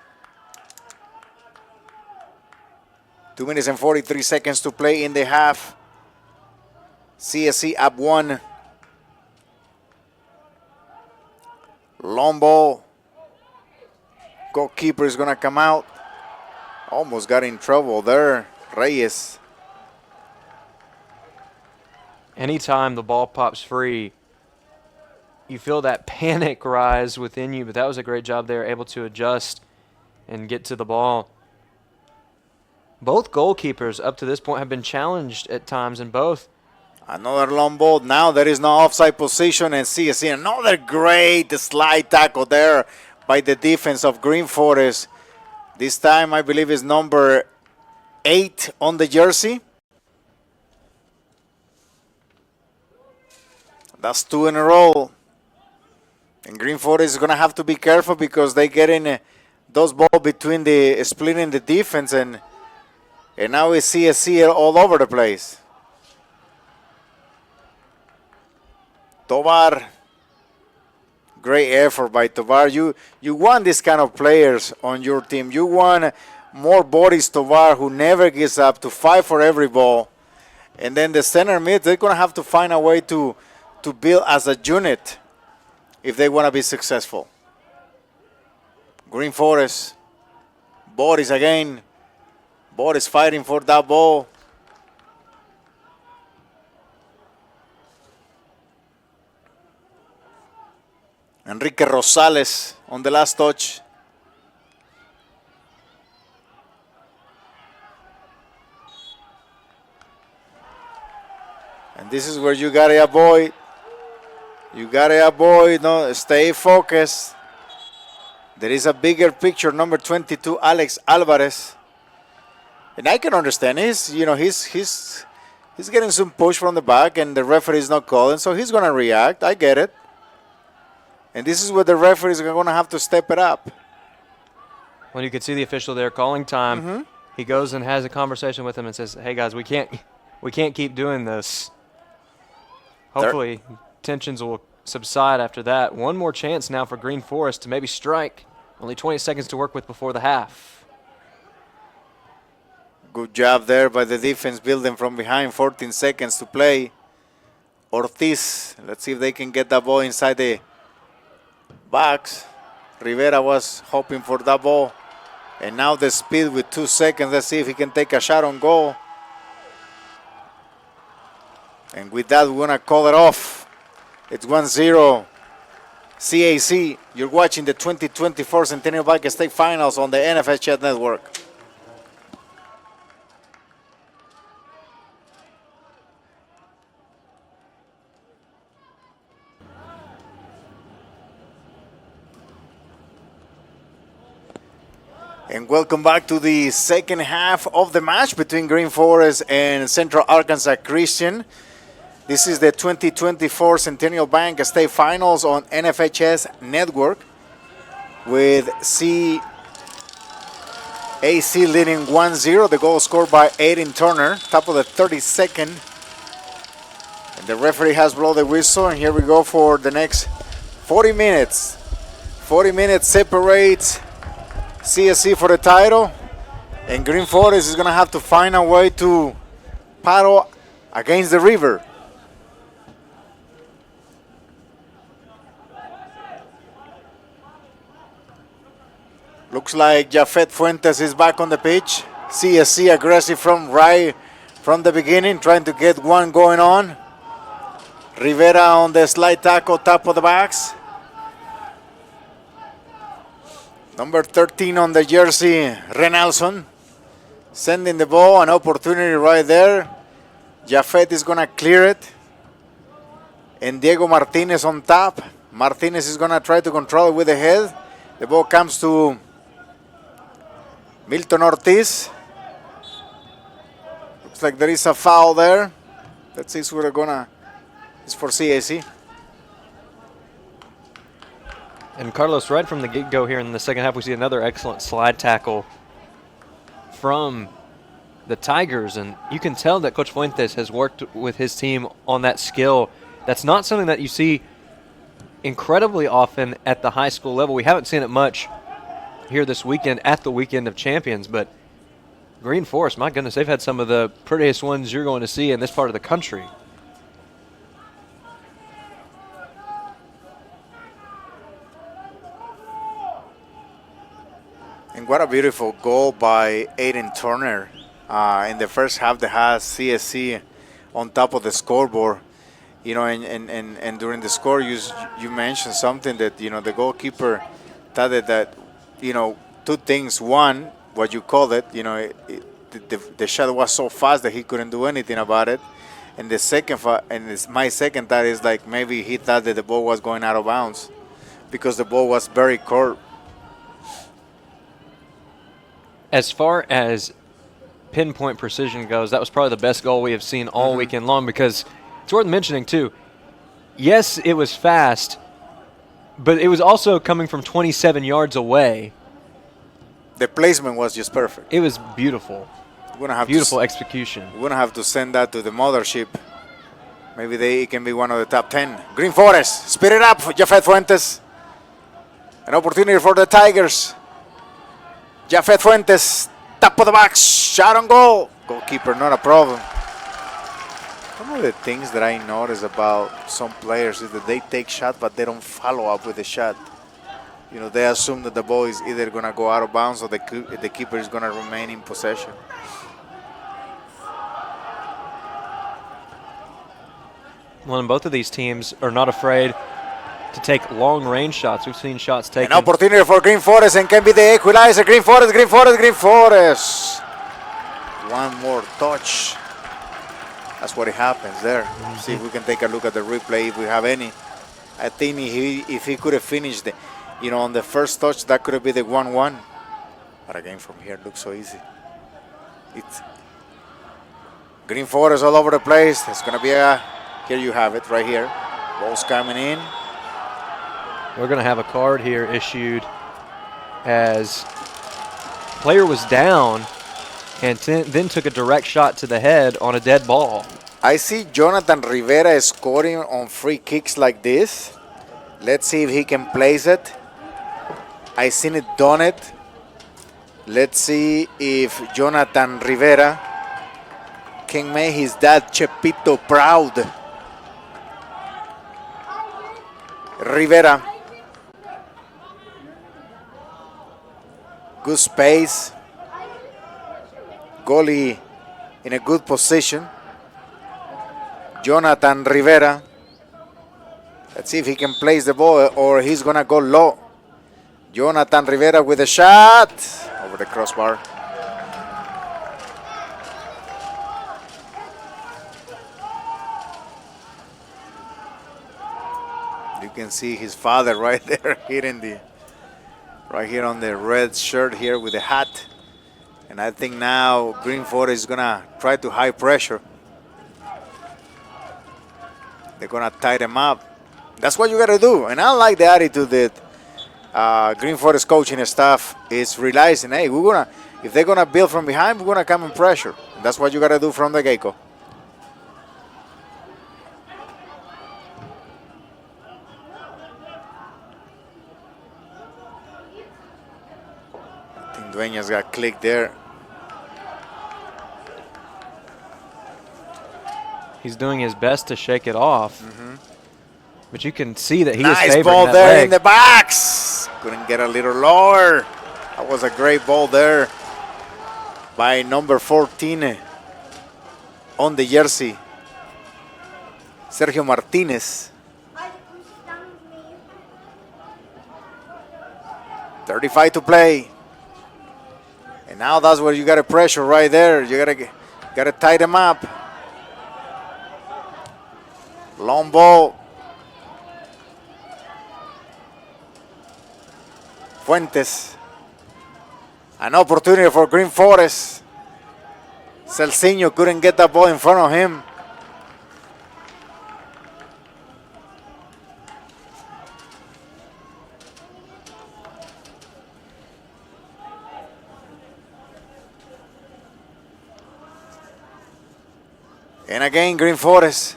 2 minutes and 43 seconds to play in the half. CSC up 1. Long ball. Goalkeeper is going to come out. Almost got in trouble there, Reyes. Anytime the ball pops free, you feel that panic rise within you, but that was a great job there, able to adjust and get to the ball. Both goalkeepers up to this point have been challenged at times in both. Another long ball. Now there is no offside position, and CSC another great slide tackle there by the defense of Green Forest. This time I believe is number 8 on the jersey. That's 2 in a row. And Green Forest is going to have to be careful because they get in those balls between the splitting the defense, and now we see CSC all over the place. Tovar, great effort by Tovar. You want this kind of players on your team. You want more Boris Tovar who never gives up to fight for every ball. And then the center mid, they're going to have to find a way to build as a unit if they want to be successful. Green Forest, Boris again. Boris fighting for that ball. Enrique Rosales on the last touch. And this is where you gotta avoid. No, stay focused. There is a bigger picture, number 22, Alex Alvarez. And I can understand. He's getting some push from the back, and the referee is not calling, so he's gonna react. I get it. And this is where the referee is gonna have to step it up. When you can see the official there calling time, he goes and has a conversation with him and says, "Hey guys, we can't keep doing this." Hopefully, tensions will subside after that. One more chance now for Green Forest to maybe strike. Only 20 seconds to work with before the half. Good job there by the defense, building from behind. 14 seconds to play. Ortiz, let's see if they can get that ball inside the box. Rivera was hoping for that ball. And now the speed with 2 seconds. Let's see if he can take a shot on goal. And with that, we're going to call it off. It's 1-0 CAC. You're watching the 2024 Centennial Bank State Finals on the NFL Chat Network. And welcome back to the second half of the match between Green Forest and Central Arkansas Christian. This is the 2024 Centennial Bank State Finals on NFHS Network with CAC leading 1-0. The goal scored by Aiden Turner, top of the 32nd. And the referee has blown the whistle, and here we go for the next 40 minutes. 40 minutes separates CSC for the title, and Green Forest is going to have to find a way to paddle against the river. Looks like Jafet Fuentes is back on the pitch. CSC aggressive from the beginning, trying to get one going on. Rivera on the slide tackle, top of the box. Number 13 on the jersey, Renalson. Sending the ball, an opportunity right there. Jafet is going to clear it. And Diego Martinez on top. Martinez is going to try to control it with the head. The ball comes to Milton Ortiz. Looks like there is a foul there. Let's see where they're gonna. It's for CAC. And Carlos, right from the get-go here in the second half, we see another excellent slide tackle from the Tigers. And you can tell that Coach Fuentes has worked with his team on that skill. That's not something that you see incredibly often at the high school level. We haven't seen it much here this weekend at the Weekend of Champions, but Green Forest, my goodness, they've had some of the prettiest ones you're going to see in this part of the country. And what a beautiful goal by Aiden Turner in the first half that has CSC on top of the scoreboard. You know, and during the score, you mentioned something that, you know, the goalkeeper thought that you know, two things. One, what you call it, you know, the shot was so fast that he couldn't do anything about it. And the second, my second thought is like maybe he thought that the ball was going out of bounds because the ball was very short. As far as pinpoint precision goes, that was probably the best goal we have seen all weekend long, because it's worth mentioning too, yes, it was fast, But it was also coming from 27 yards away. The placement was just perfect. It was beautiful. We're gonna have Beautiful execution. We're gonna have to send that to the mothership. Maybe it can be one of the top 10. Green Forest, speed it up, Jafet Fuentes. An opportunity for the Tigers. Jafet Fuentes, top of the box, shot on goal. Goalkeeper, not a problem. One of the things that I notice about some players is that they take shot, but they don't follow up with the shot. You know, they assume that the ball is either going to go out of bounds or the keeper is going to remain in possession. Well, and both of these teams are not afraid to take long-range shots. We've seen shots taken. An opportunity for Green Forest and can be the equalizer. Green Forest, Green Forest, Green Forest. One more touch. That's what it happens there. Mm-hmm. See if we can take a look at the replay if we have any. I think if he could have finished, on the first touch, that could have been the 1-1. But again, from here, it looks so easy. It's Green Forest all over the place. It's going to be here you have it right here. Ball's coming in. We're going to have a card here issued as player was down and then took a direct shot to the head on a dead ball. I see Jonathan Rivera scoring on free kicks like this. Let's see if he can place it. I seen it done it. Let's see if Jonathan Rivera can make his dad Chepito proud. Rivera. Good space. Goalie in a good position. Jonathan Rivera. Let's see if he can place the ball or he's going to go low. Jonathan Rivera with a shot over the crossbar. You can see his father right there hitting right here on the red shirt here with the hat. And I think now Green Forest is going to try to high pressure. They're going to tie them up. That's what you got to do. And I like the attitude that Green Forest coaching staff is realizing, hey, if they're going to build from behind, we're going to come and pressure. And that's what you got to do from the get-go. Dueñas got clicked there. He's doing his best to shake it off. Mm-hmm. But you can see that he is favoring nice ball that there leg. In the box. Couldn't get a little lower. That was a great ball there by number 14 on the jersey, Sergio Martinez. 35 to play. And now that's where you got to pressure right there. You got to tie them up. Long ball. Fuentes. An opportunity for Green Forest. Celciño couldn't get that ball in front of him. And again, Green Forest.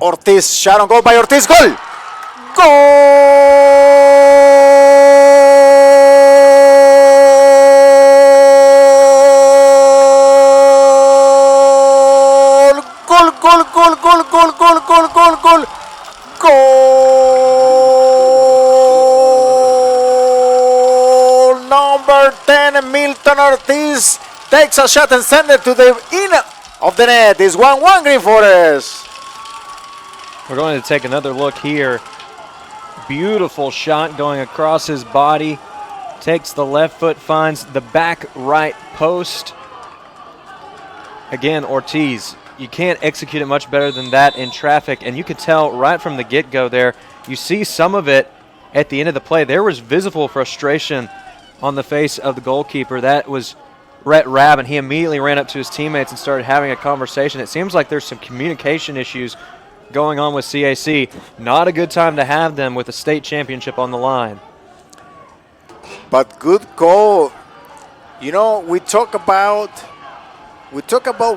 Ortiz, shot on goal by Ortiz, goal! Goal! Goal! Number 10, Milton Ortiz takes a shot and sends it to the inner of the net. It's 1-1 Green Forest. We're going to take another look here. Beautiful shot going across his body. Takes the left foot, finds the back right post. Again, Ortiz, you can't execute it much better than that in traffic. And you could tell right from the get-go there, you see some of it at the end of the play. There was visible frustration on the face of the goalkeeper. That was Rhett Rabb, and he immediately ran up to his teammates and started having a conversation. It seems like there's some communication issues going on with CAC. Not a good time to have them with a state championship on the line. But good call. You know, we talk about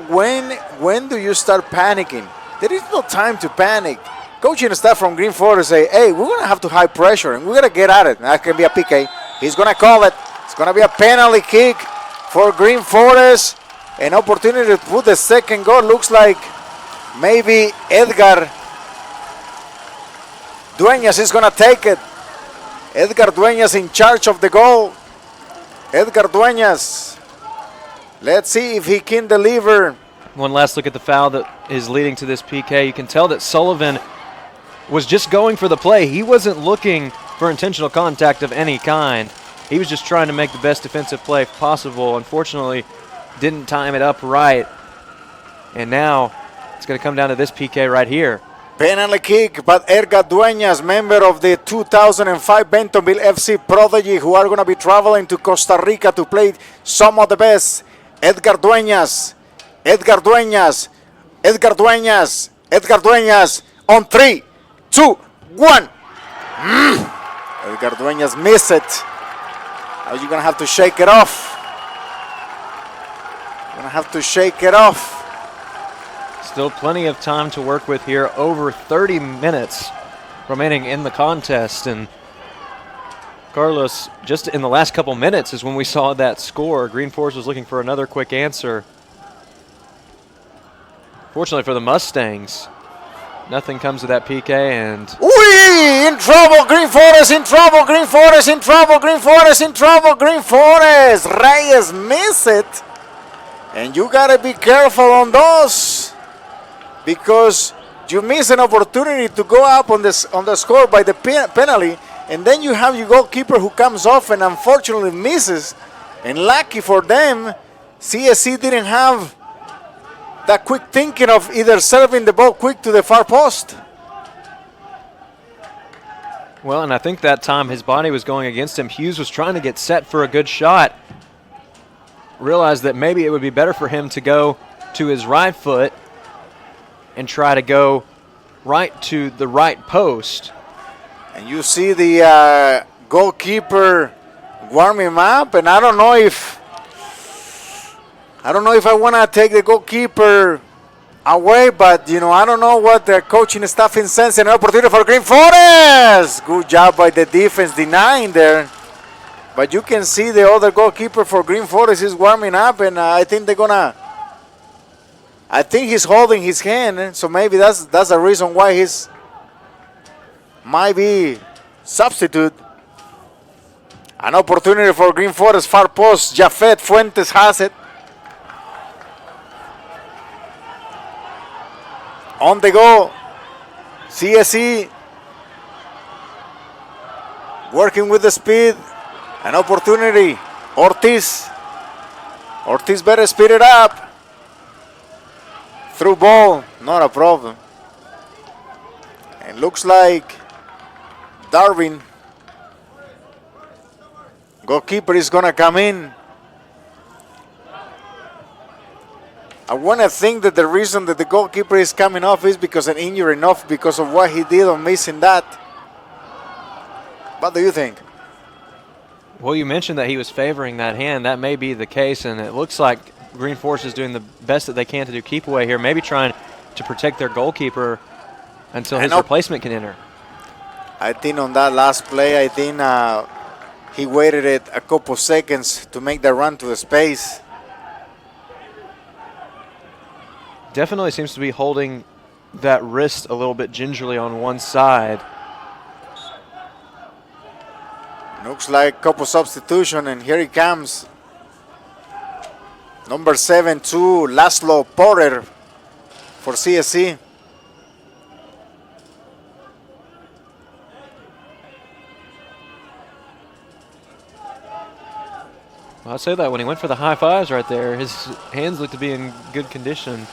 when do you start panicking? There is no time to panic. Coaching staff from Green Forest say, hey, we're going to have to high pressure and we're going to get at it. That can be a PK. He's going to call it. It's going to be a penalty kick for Green Forest. An opportunity to put the second goal. Looks like maybe Edgar Dueñas is going to take it. Edgar Dueñas in charge of the goal. Edgar Dueñas. Let's see if he can deliver. One last look at the foul that is leading to this PK. You can tell that Sullivan was just going for the play. He wasn't looking for intentional contact of any kind. He was just trying to make the best defensive play possible. Unfortunately, didn't time it up right. And now it's going to come down to this PK right here. Penalty kick, but Edgar Dueñas, member of the 2005 Bentonville FC Prodigy, who are going to be traveling to Costa Rica to play some of the best. Edgar Dueñas, Edgar Dueñas, Edgar Dueñas, Edgar Dueñas on 3, 2, 1. Edgar Dueñas missed it. Now you're going to have to shake it off. You're going to have to shake it off. Still plenty of time to work with here. Over 30 minutes remaining in the contest. And Carlos, just in the last couple minutes is when we saw that score. Green Forest was looking for another quick answer. Fortunately for the Mustangs, nothing comes of that PK. And in trouble, Green Forest, in trouble, Green Forest, in trouble, Green Forest, in trouble, Green Forest. Reyes miss it. And you got to be careful on those, because you miss an opportunity to go up on the score by the penalty, and then you have your goalkeeper who comes off and unfortunately misses. And lucky for them, CSC didn't have that quick thinking of either serving the ball quick to the far post. Well, and I think that time his body was going against him. Hughes was trying to get set for a good shot. Realized that maybe it would be better for him to go to his right foot and try to go right to the right post. And you see the goalkeeper warming up, and I don't know if I want to take the goalkeeper away, but you know, I don't know what the coaching staff is sensing. An opportunity for Green Forest. Good job by the defense denying there. But you can see the other goalkeeper for Green Forest is warming up, and I think he's holding his hand, so maybe that's the reason why he's might be substitute. An opportunity for Green Forest far post. Jafet Fuentes has it. On the go, CSE working with the speed. An opportunity, Ortiz better speed it up. Through ball, not a problem. And looks like Darwin, goalkeeper, is gonna come in. I want to think that the reason that the goalkeeper is coming off is because an injury, not because of what he did on missing that. What do you think? Well, you mentioned that he was favoring that hand. That may be the case, and it looks like Green Forest is doing the best that they can to do keep away here, maybe trying to protect their goalkeeper until his replacement can enter. I think on that last play, I think he waited it a couple seconds to make the run to the space. Definitely seems to be holding that wrist a little bit gingerly on one side. Looks like a couple substitution, and here he comes. Number 7-2, Laszlo Porter for CSC. Well, I'll say that when he went for the high fives right there, his hands looked to be in good condition.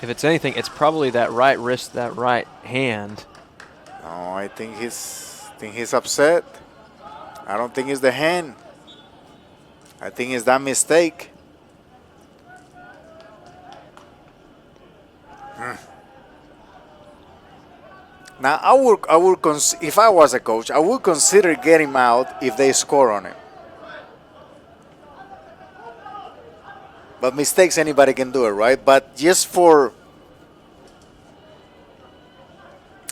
If it's anything, it's probably that right wrist, that right hand. No, I think he's upset. I don't think it's the hand. I think it's that mistake. Now, if I was a coach, I would consider getting him out if they score on him. But mistakes, anybody can do it, right? But just for,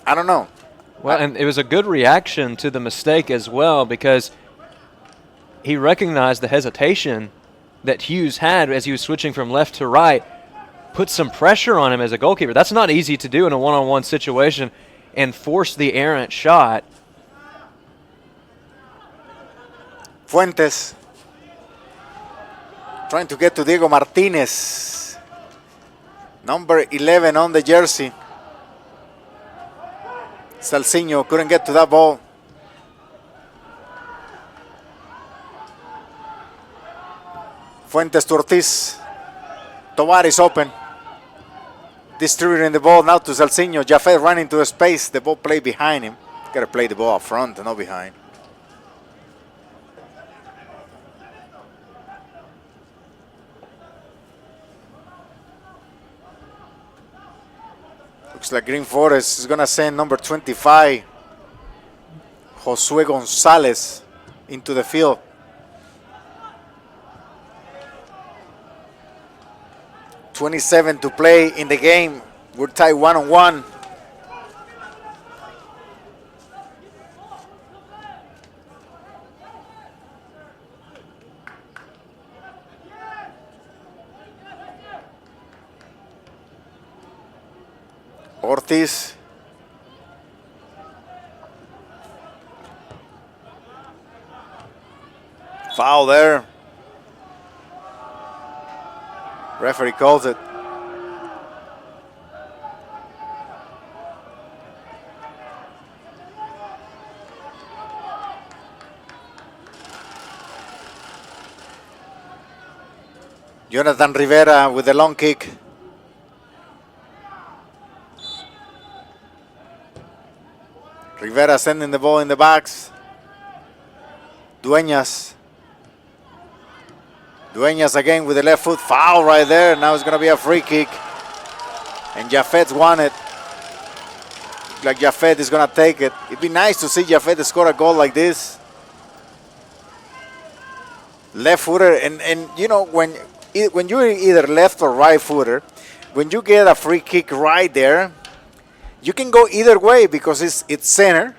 I don't know. Well, and it was a good reaction to the mistake as well, because he recognized the hesitation that Hughes had as he was switching from left to right, put some pressure on him as a goalkeeper. That's not easy to do in a one-on-one situation, and force the errant shot. Fuentes trying to get to Diego Martinez. Number 11 on the jersey. Salciño couldn't get to that ball. Fuentes to Ortiz. Tovar is open. Distributing the ball now to Salciño. Jafet running to the space. The ball played behind him. Got to play the ball up front, not behind. Looks like Green Forest is going to send number 25, Josue Gonzalez, into the field. .27 to play in the game. We're tied 1-1. Ortiz. Foul there. Referee calls it. Jonathan Rivera with the long kick. Rivera sending the ball in the box. Dueñas. Dueñas again with the left foot. Foul right there. Now it's going to be a free kick. And Jafet's won it. Like Jafet is going to take it. It'd be nice to see Jafet score a goal like this. Left footer. And you know, when you're either left or right footer, when you get a free kick right there, you can go either way because it's center.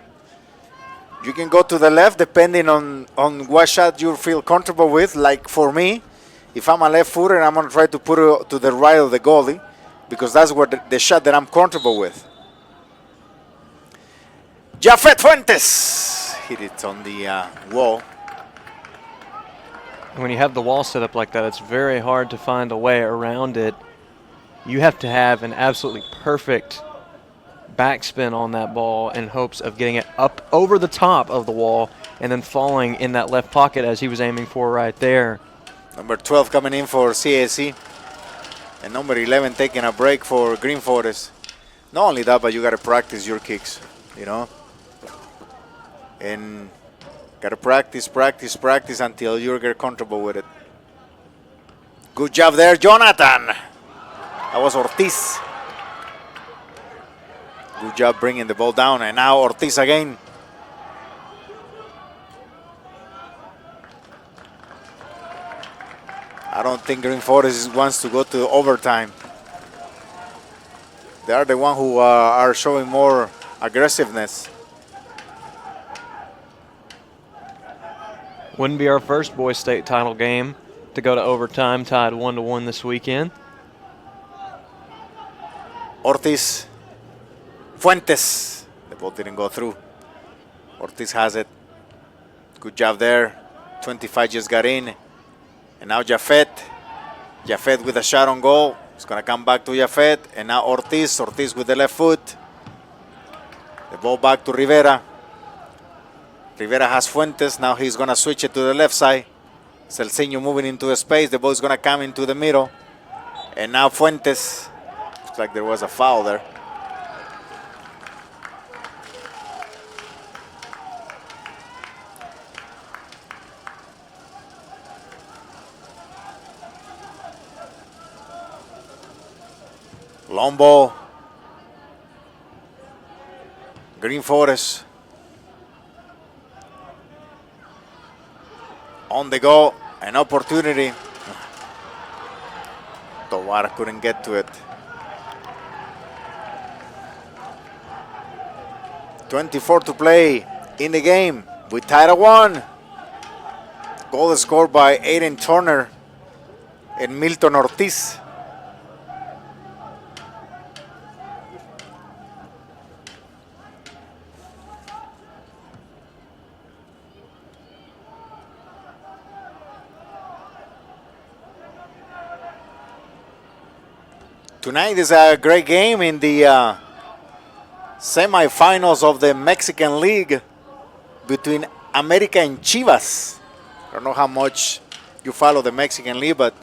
You can go to the left depending on what shot you feel comfortable with. Like for me, if I'm a left footer, I'm going to try to put it to the right of the goalie because that's where the shot that I'm comfortable with. Jafet Fuentes hit it on the wall. When you have the wall set up like that, it's very hard to find a way around it. You have to have an absolutely perfect backspin on that ball in hopes of getting it up over the top of the wall and then falling in that left pocket as he was aiming for right there. Number 12 coming in for CAC. And number 11 taking a break for Green Forest. Not only that, but you got to practice your kicks, you know. And got to practice until you get comfortable with it. Good job there, Jonathan. That was Ortiz. Good job bringing the ball down. And now Ortiz again. I don't think Green Forest wants to go to overtime. They are the one who are showing more aggressiveness. Wouldn't be our first boys state title game to go to overtime, tied 1-1 this weekend. Ortiz. Fuentes. The ball didn't go through. Ortiz has it. Good job there. 25 just got in. And now Jafet. Jafet with a shot on goal. It's going to come back to Jafet. And now Ortiz. Ortiz with the left foot. The ball back to Rivera. Rivera has Fuentes. Now he's going to switch it to the left side. Salciño moving into the space. The ball is going to come into the middle. And now Fuentes. Looks like there was a foul there. Long ball. Green Forest. On the go. An opportunity. Tovar couldn't get to it. 24 to play in the game. We tied at 1. Goal scored by Aiden Turner and Milton Ortiz. Tonight is a great game in the semifinals of the Mexican League between America and Chivas. I don't know how much you follow the Mexican League, but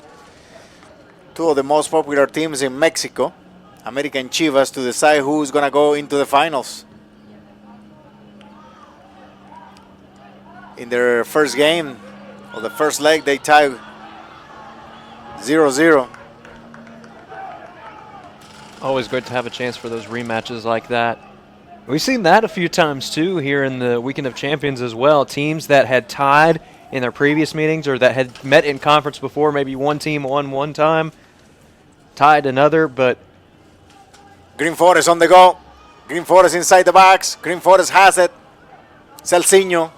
two of the most popular teams in Mexico, America and Chivas, to decide who's going to go into the finals. In their first game, or the first leg, they tied 0-0. Always great to have a chance for those rematches like that. We've seen that a few times too here in the Weekend of Champions as well. Teams that had tied in their previous meetings or that had met in conference before, maybe one team won one time, tied another, but... Green Forest on the go. Green Forest inside the box. Green Forest has it. Celciño.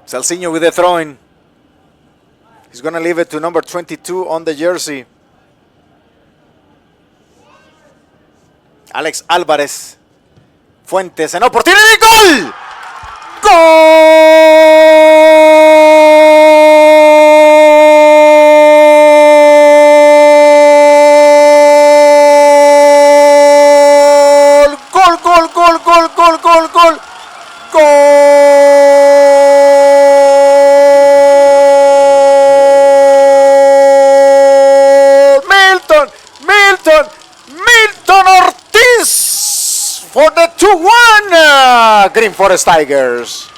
Celciño with the throw-in. He's going to leave it to number 22 on the jersey. Alex Alvarez. Fuentes, an opportunity, goal! Milton Ortiz for the 2-1 Green Forest Tigers.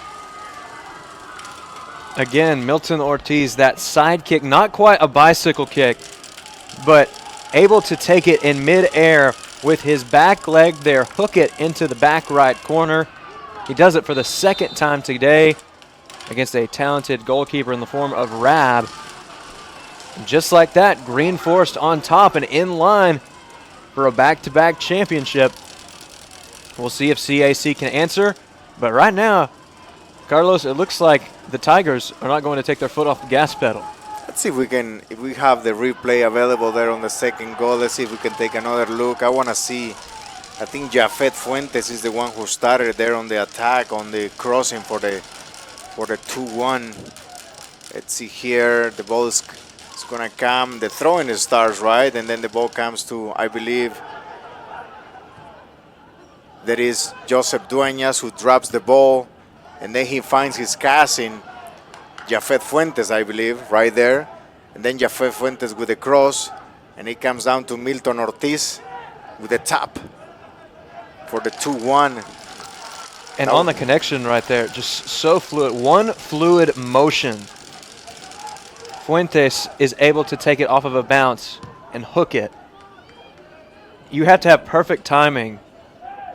Again, Milton Ortiz, that side kick, not quite a bicycle kick, but able to take it in midair with his back leg there, hook it into the back right corner. He does it for the second time today against a talented goalkeeper in the form of Rab. Just like that, Green Forest on top and in line for a back-to-back championship. We'll see if CAC can answer, but right now, Carlos, it looks like the Tigers are not going to take their foot off the gas pedal. Let's see if we have the replay available there on the second goal. Let's see if we can take another look. I want to see, I think Jafet Fuentes is the one who started there on the attack, on the crossing for the 2-1. Let's see here, the ball is going to come, the throwing starts, right? And then the ball comes to, I believe, that is Joseph Dueñas, who drops the ball. And then he finds his CAC in Jafet Fuentes, I believe, right there. And then Jafet Fuentes with the cross. And it comes down to Milton Ortiz with the tap for the 2-1. And on the connection right there, just so fluid. One fluid motion. Fuentes is able to take it off of a bounce and hook it. You have to have perfect timing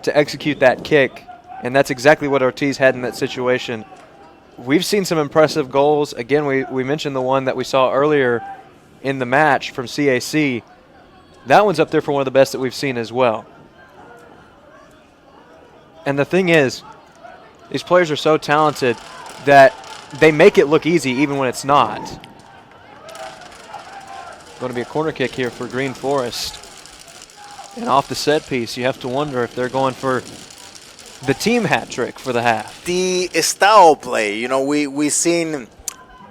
to execute that kick. And that's exactly what Ortiz had in that situation. We've seen some impressive goals. Again, we mentioned the one that we saw earlier in the match from CAC. That one's up there for one of the best that we've seen as well. And the thing is, these players are so talented that they make it look easy even when it's not. Going to be a corner kick here for Green Forest. And off the set piece, you have to wonder if they're going for the team hat trick for the half. The style play, you know, we seen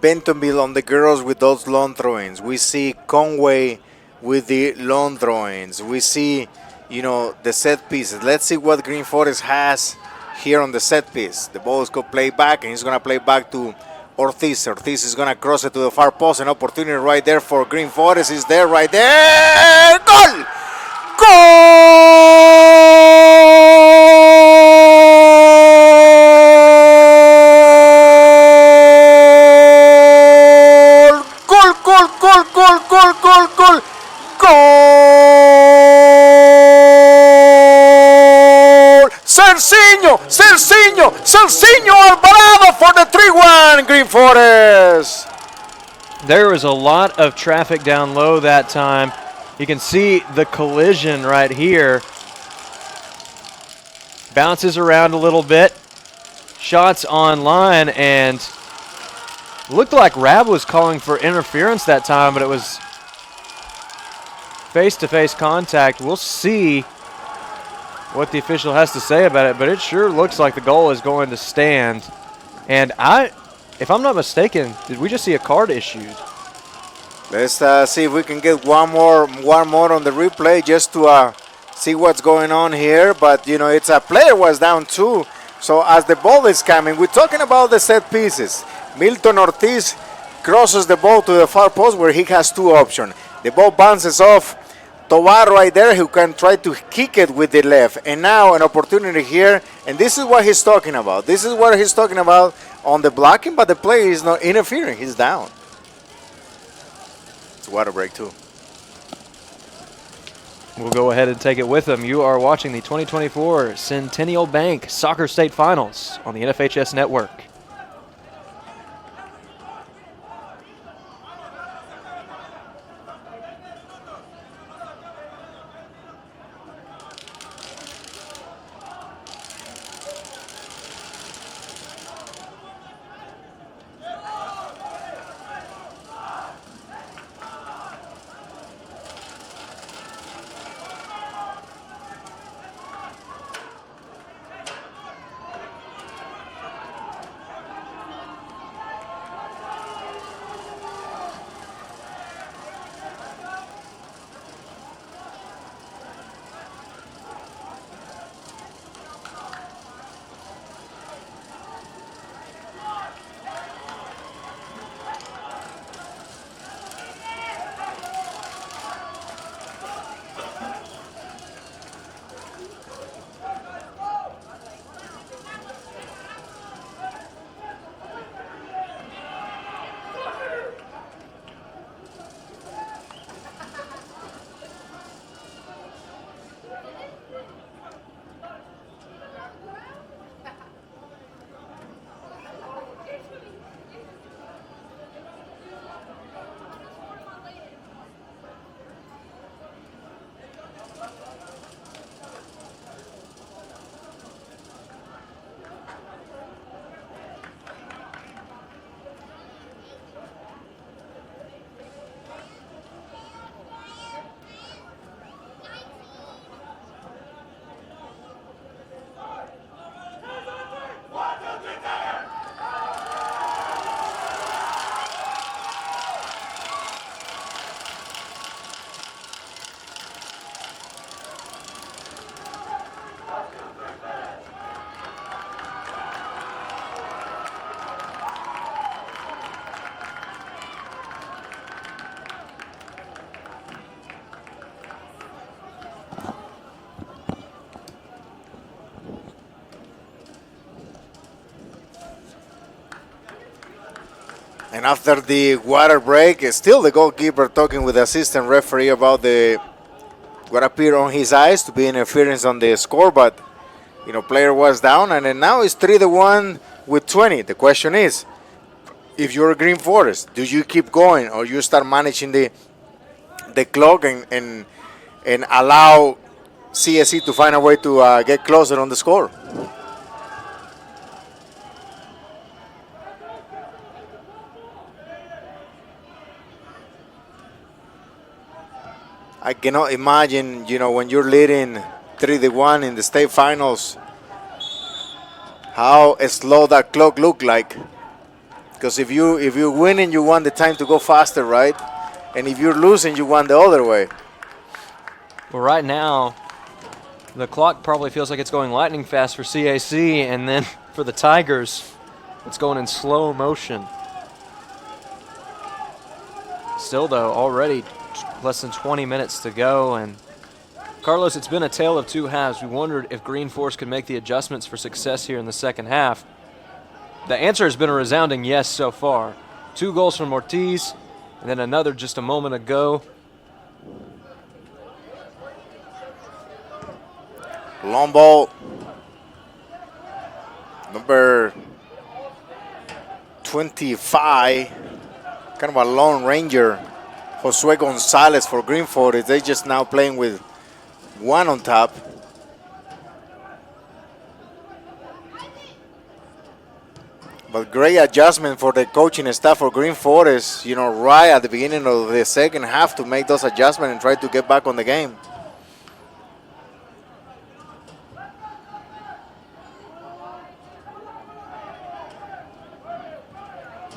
Bentonville on the girls with those long throw-ins. We see Conway with the long throw-ins. We see, you know, the set pieces. Let's see what Green Forest has here on the set piece. The ball is going to play back, and he's going to play back to Ortiz. Ortiz is going to cross it to the far post. An opportunity right there for Green Forest is there, right there. Goal! Goal! Celciño Alvarado for the 3-1 Green Forest. There was a lot of traffic down low that time. You can see the collision right here. Bounces around a little bit. Shots on line, and looked like Rab was calling for interference that time, but it was face-to-face contact. We'll see what the official has to say about it, but it sure looks like the goal is going to stand. And if I'm not mistaken, did we just see a card issued? Let's see if we can get one more on the replay just to see what's going on here. But you know, it's a player was down too. So as the ball is coming, we're talking about the set pieces. Milton Ortiz crosses the ball to the far post where he has two options. The ball bounces off Tovar right there, who can try to kick it with the left. And now an opportunity here, and this is what he's talking about. This is what he's talking about on the blocking, but the player is not interfering. He's down. It's a water break too. We'll go ahead and take it with them. You are watching the 2024 Centennial Bank Soccer State Finals on the NFHS Network. And after the water break, still the goalkeeper talking with the assistant referee about what appeared on his eyes to be interference on the score, but you know, player was down, and then now it's 3-1 with 20. The question is, if you're Green Forest, do you keep going or you start managing the clock and allow CSE to find a way to get closer on the score? I cannot imagine, you know, when you're leading 3-1 in the state finals, how slow that clock look like. Because if you're winning, you want the time to go faster, right? And if you're losing, you want the other way. Well, right now, the clock probably feels like it's going lightning fast for CAC, and then for the Tigers, it's going in slow motion. Still, though, already less than 20 minutes to go, and Carlos, it's been a tale of two halves. We wondered if Green Forest could make the adjustments for success here in the second half. The answer has been a resounding yes so far. 2 goals from Ortiz, and then another just a moment ago. Long ball Number 25, kind of a lone ranger, Josue Gonzalez for Green Forest. They just now playing with one on top. But great adjustment for the coaching staff for Green Forest, you know, right at the beginning of the second half to make those adjustments and try to get back on the game.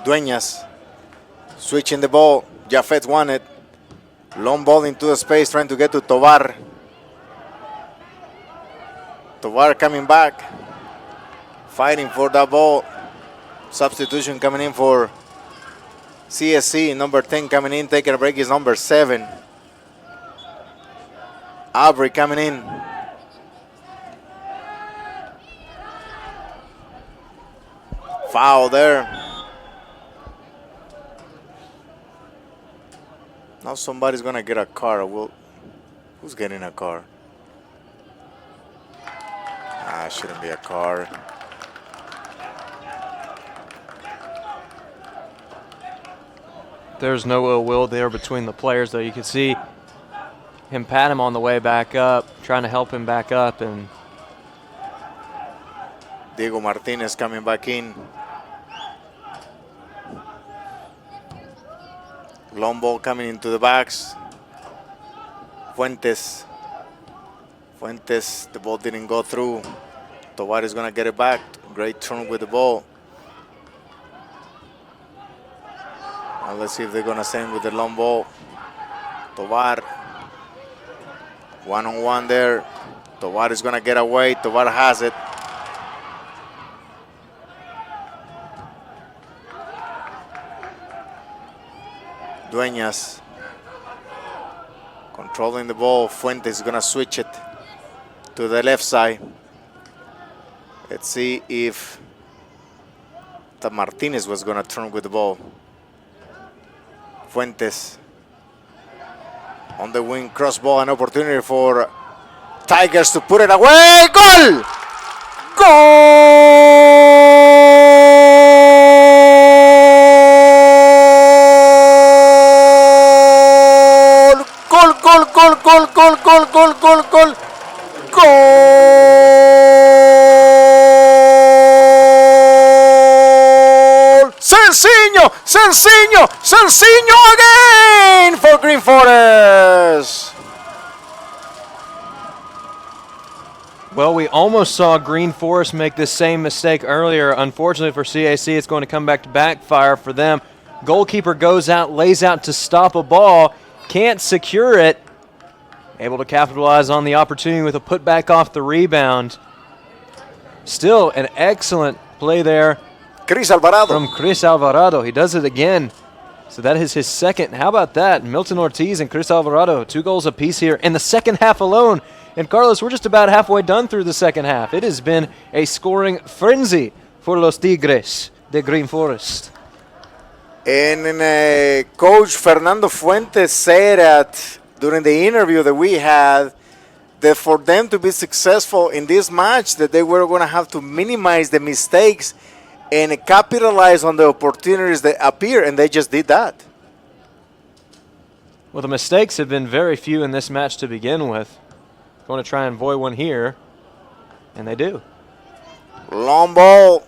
Dueñas switching the ball. Jafet won it. Long ball into the space trying to get to Tovar. Tovar coming back. Fighting for that ball. Substitution coming in for CSC. Number 10 coming in. Taking a break is number 7. Aubrey coming in. Foul there. Now somebody's going to get a car. Who's getting a car? Shouldn't be a car. There's no ill will there between the players, though. You can see him pat him on the way back up, trying to help him back up. And Diego Martinez coming back in. Long ball coming into the backs. Fuentes, the ball didn't go through. Tovar is going to get it back. Great turn with the ball. Now let's see if they're going to send with the long ball. Tovar, one-on-one there. Tovar is going to get away. Tovar has it. Dueñas controlling the ball. Fuentes is going to switch it to the left side. Let's see if Martinez was going to turn with the ball. Fuentes on the wing, cross ball, an opportunity for Tigers to put it away. Goal! Goal! Sencillo again for Green Forest. Well, we almost saw Green Forest make this same mistake earlier. Unfortunately for CAC, it's going to come back to backfire for them. Goalkeeper goes out, lays out to stop a ball, can't secure it. Able to capitalize on the opportunity with a putback off the rebound. Still an excellent play there Chris Alvarado. From Chris Alvarado. He does it again. So that is his second. How about that? Milton Ortiz and Chris Alvarado, 2 goals apiece here in the second half alone. And Carlos, we're just about halfway done through the second half. It has been a scoring frenzy for Los Tigres de Green Forest. And Coach Fernando Fuentes said that during the interview that we had, that for them to be successful in this match, that they were going to have to minimize the mistakes and capitalize on the opportunities that appear, and they just did that. Well, the mistakes have been very few in this match to begin with. Going to try and avoid one here, and they do. Long ball.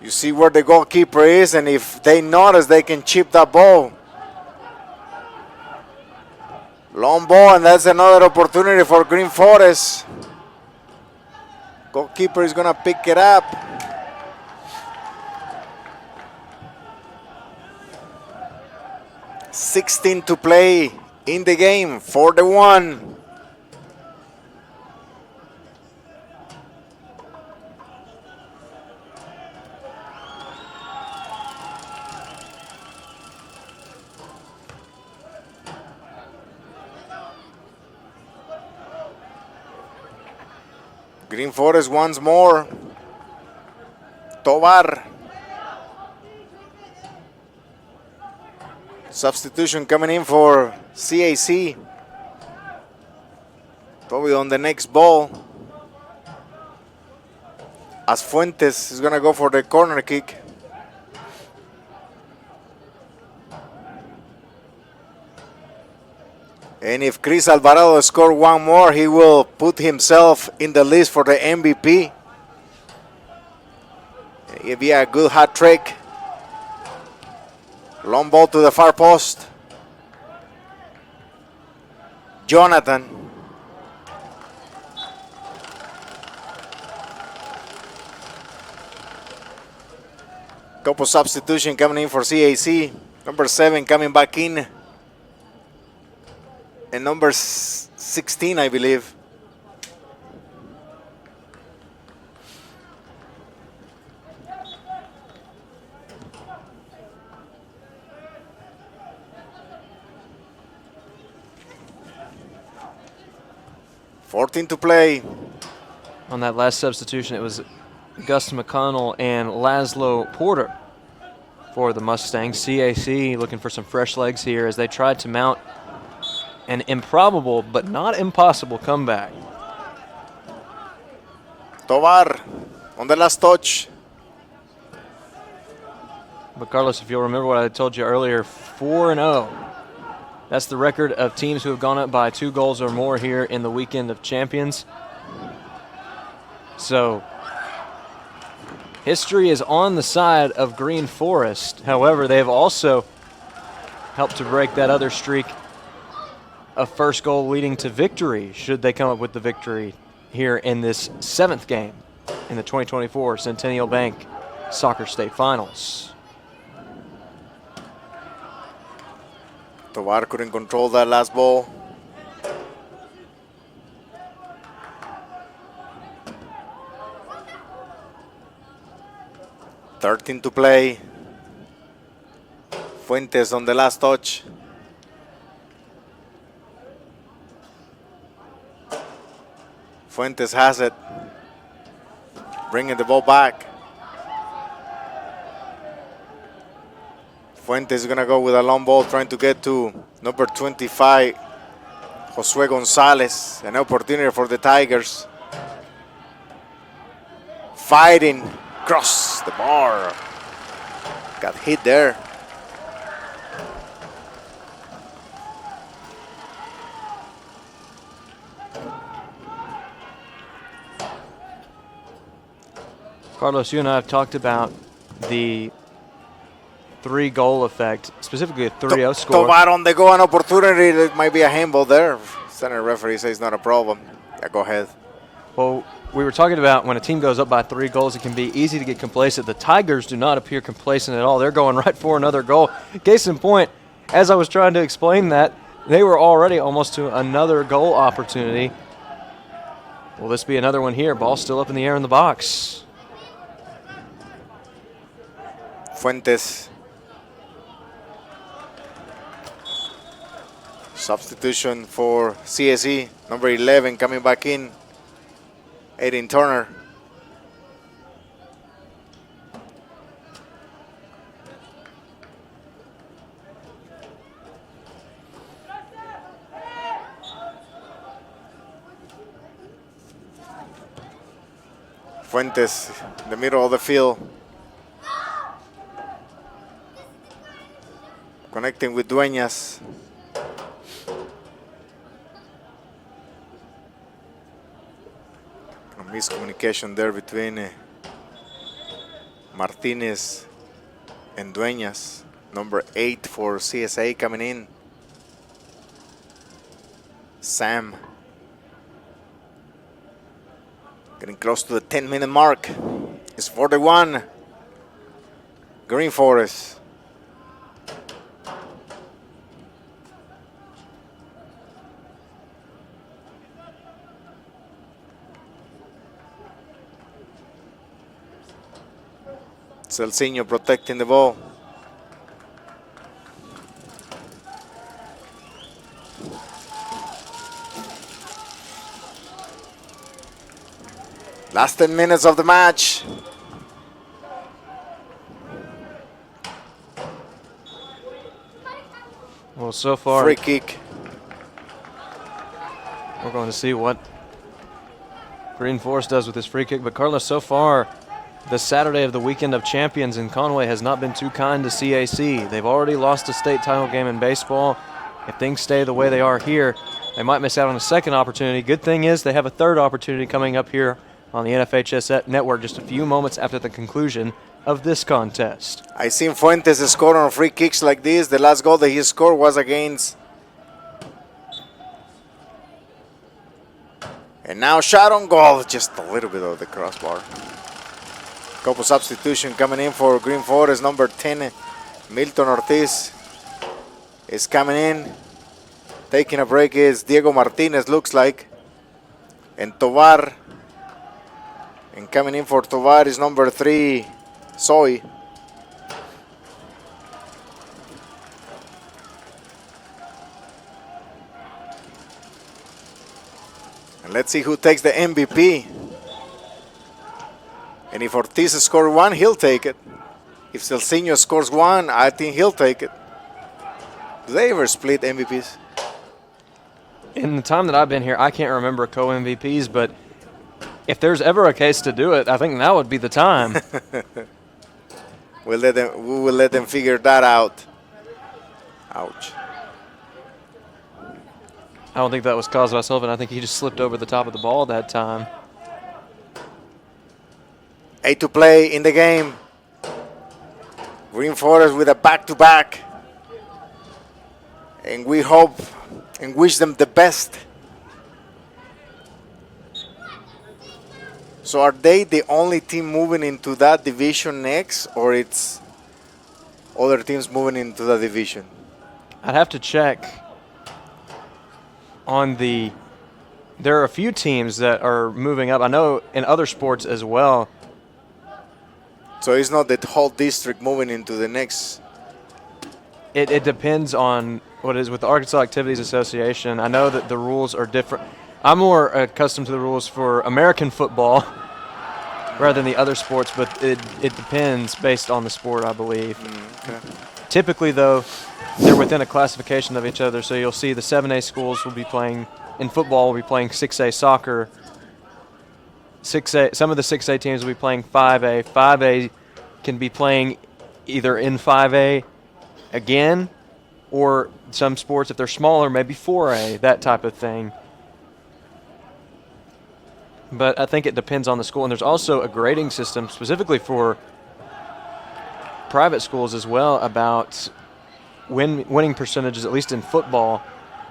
You see where the goalkeeper is, and if they notice, they can chip that ball. Long ball, and that's another opportunity for Green Forest. Goalkeeper is going to pick it up. .16 to play in the game, 4-1. Green Forest once more. Tovar. Substitution coming in for CAC. Probably on the next ball. as Fuentes is going to go for the corner kick. And if Chris Alvarado scores one more, he will put himself in the list for the MVP. It'll be a good hat trick. Long ball to the far post. Jonathan. Couple substitution coming in for CAC. Number 7 coming back in. And number 16, I believe. $14 to play. On that last substitution, it was Gus McConnell and Laszlo Porter for the Mustangs. CAC looking for some fresh legs here as they tried to mount an improbable but not impossible comeback. Tovar on the last touch. But Carlos, if you'll remember what I told you earlier, 4-0. That's the record of teams who have gone up by 2 goals or more here in the Weekend of Champions. So history is on the side of Green Forest. However, they have also helped to break that other streak of first goal leading to victory, should they come up with the victory here in this 7th game in the 2024 Centennial Bank Soccer State Finals. Tovar couldn't control that last ball. $13 to play. Fuentes on the last touch. Fuentes has it. Bringing the ball back. Fuentes is going to go with a long ball trying to get to number 25, Josue Gonzalez. An opportunity for the Tigers. Fighting across the bar. Got hit there. Carlos, you and I have talked about the 3-goal effect, specifically a 3-0 score. Tovar on the go, an opportunity. There might be a handball there. Center referee says not a problem. Yeah, go ahead. Well, we were talking about when a team goes up by 3 goals, it can be easy to get complacent. The Tigers do not appear complacent at all. They're going right for another goal. Case in point, as I was trying to explain that, they were already almost to another goal opportunity. Will this be another one here? Ball still up in the air in the box. Fuentes. Substitution for CSE. Number 11 coming back in. Aiden Turner. Fuentes in the middle of the field. Connecting with Dueñas. A miscommunication there between Martinez and Dueñas. Number 8 for CSA coming in. Sam. Getting close to the 10-minute mark. It's 41. Green Forest. Celciño protecting the ball. Last 10 minutes of the match. Well, so far, free kick. we're going to see what Green Forest does with his free kick. But Carlos, so far, the Saturday of the Weekend of Champions in Conway has not been too kind to CAC. They've already lost a state title game in baseball. If things stay the way they are here, they might miss out on a second opportunity. Good thing is they have a third opportunity coming up here on the NFHS network just a few moments after the conclusion of this contest. I seen Fuentes score on free kicks like this. The last goal that he scored was against. And now shot on goal, just a little bit of the crossbar. Couple substitution coming in for Green Forest. Number 10, Milton Ortiz is coming in. Taking a break is Diego Martinez, looks like. And Tovar. And coming in for Tovar is number 3, Soy. And let's see who takes the MVP. And if Ortiz scores 1, he'll take it. If Celciño scores 1, I think he'll take it. Do they ever split MVPs? In the time that I've been here, I can't remember co-MVPs, but if there's ever a case to do it, I think now would be the time. We will let them figure that out. Ouch. I don't think that was caused by Sullivan. I think he just slipped over the top of the ball that time. 8 to play in the game. Green Forest with a back-to-back. And we hope and wish them the best. So are they the only team moving into that division next, or it's other teams moving into the division? I'd have to check on the – there are a few teams that are moving up. I know in other sports as well. So it's not the whole district moving into the next. It depends on what it is with the Arkansas Activities Association. I know that the rules are different. I'm more accustomed to the rules for American football rather than the other sports, but it depends based on the sport, I believe. Okay. Typically, though, they're within a classification of each other, so you'll see the 7A schools will be playing, in football, will be playing 6A soccer. 6A, some of the 6A teams will be playing 5A. 5A can be playing either in 5A again, or some sports, if they're smaller, maybe 4A, that type of thing. But I think it depends on the school. And there's also a grading system specifically for private schools as well about winning percentages, at least in football,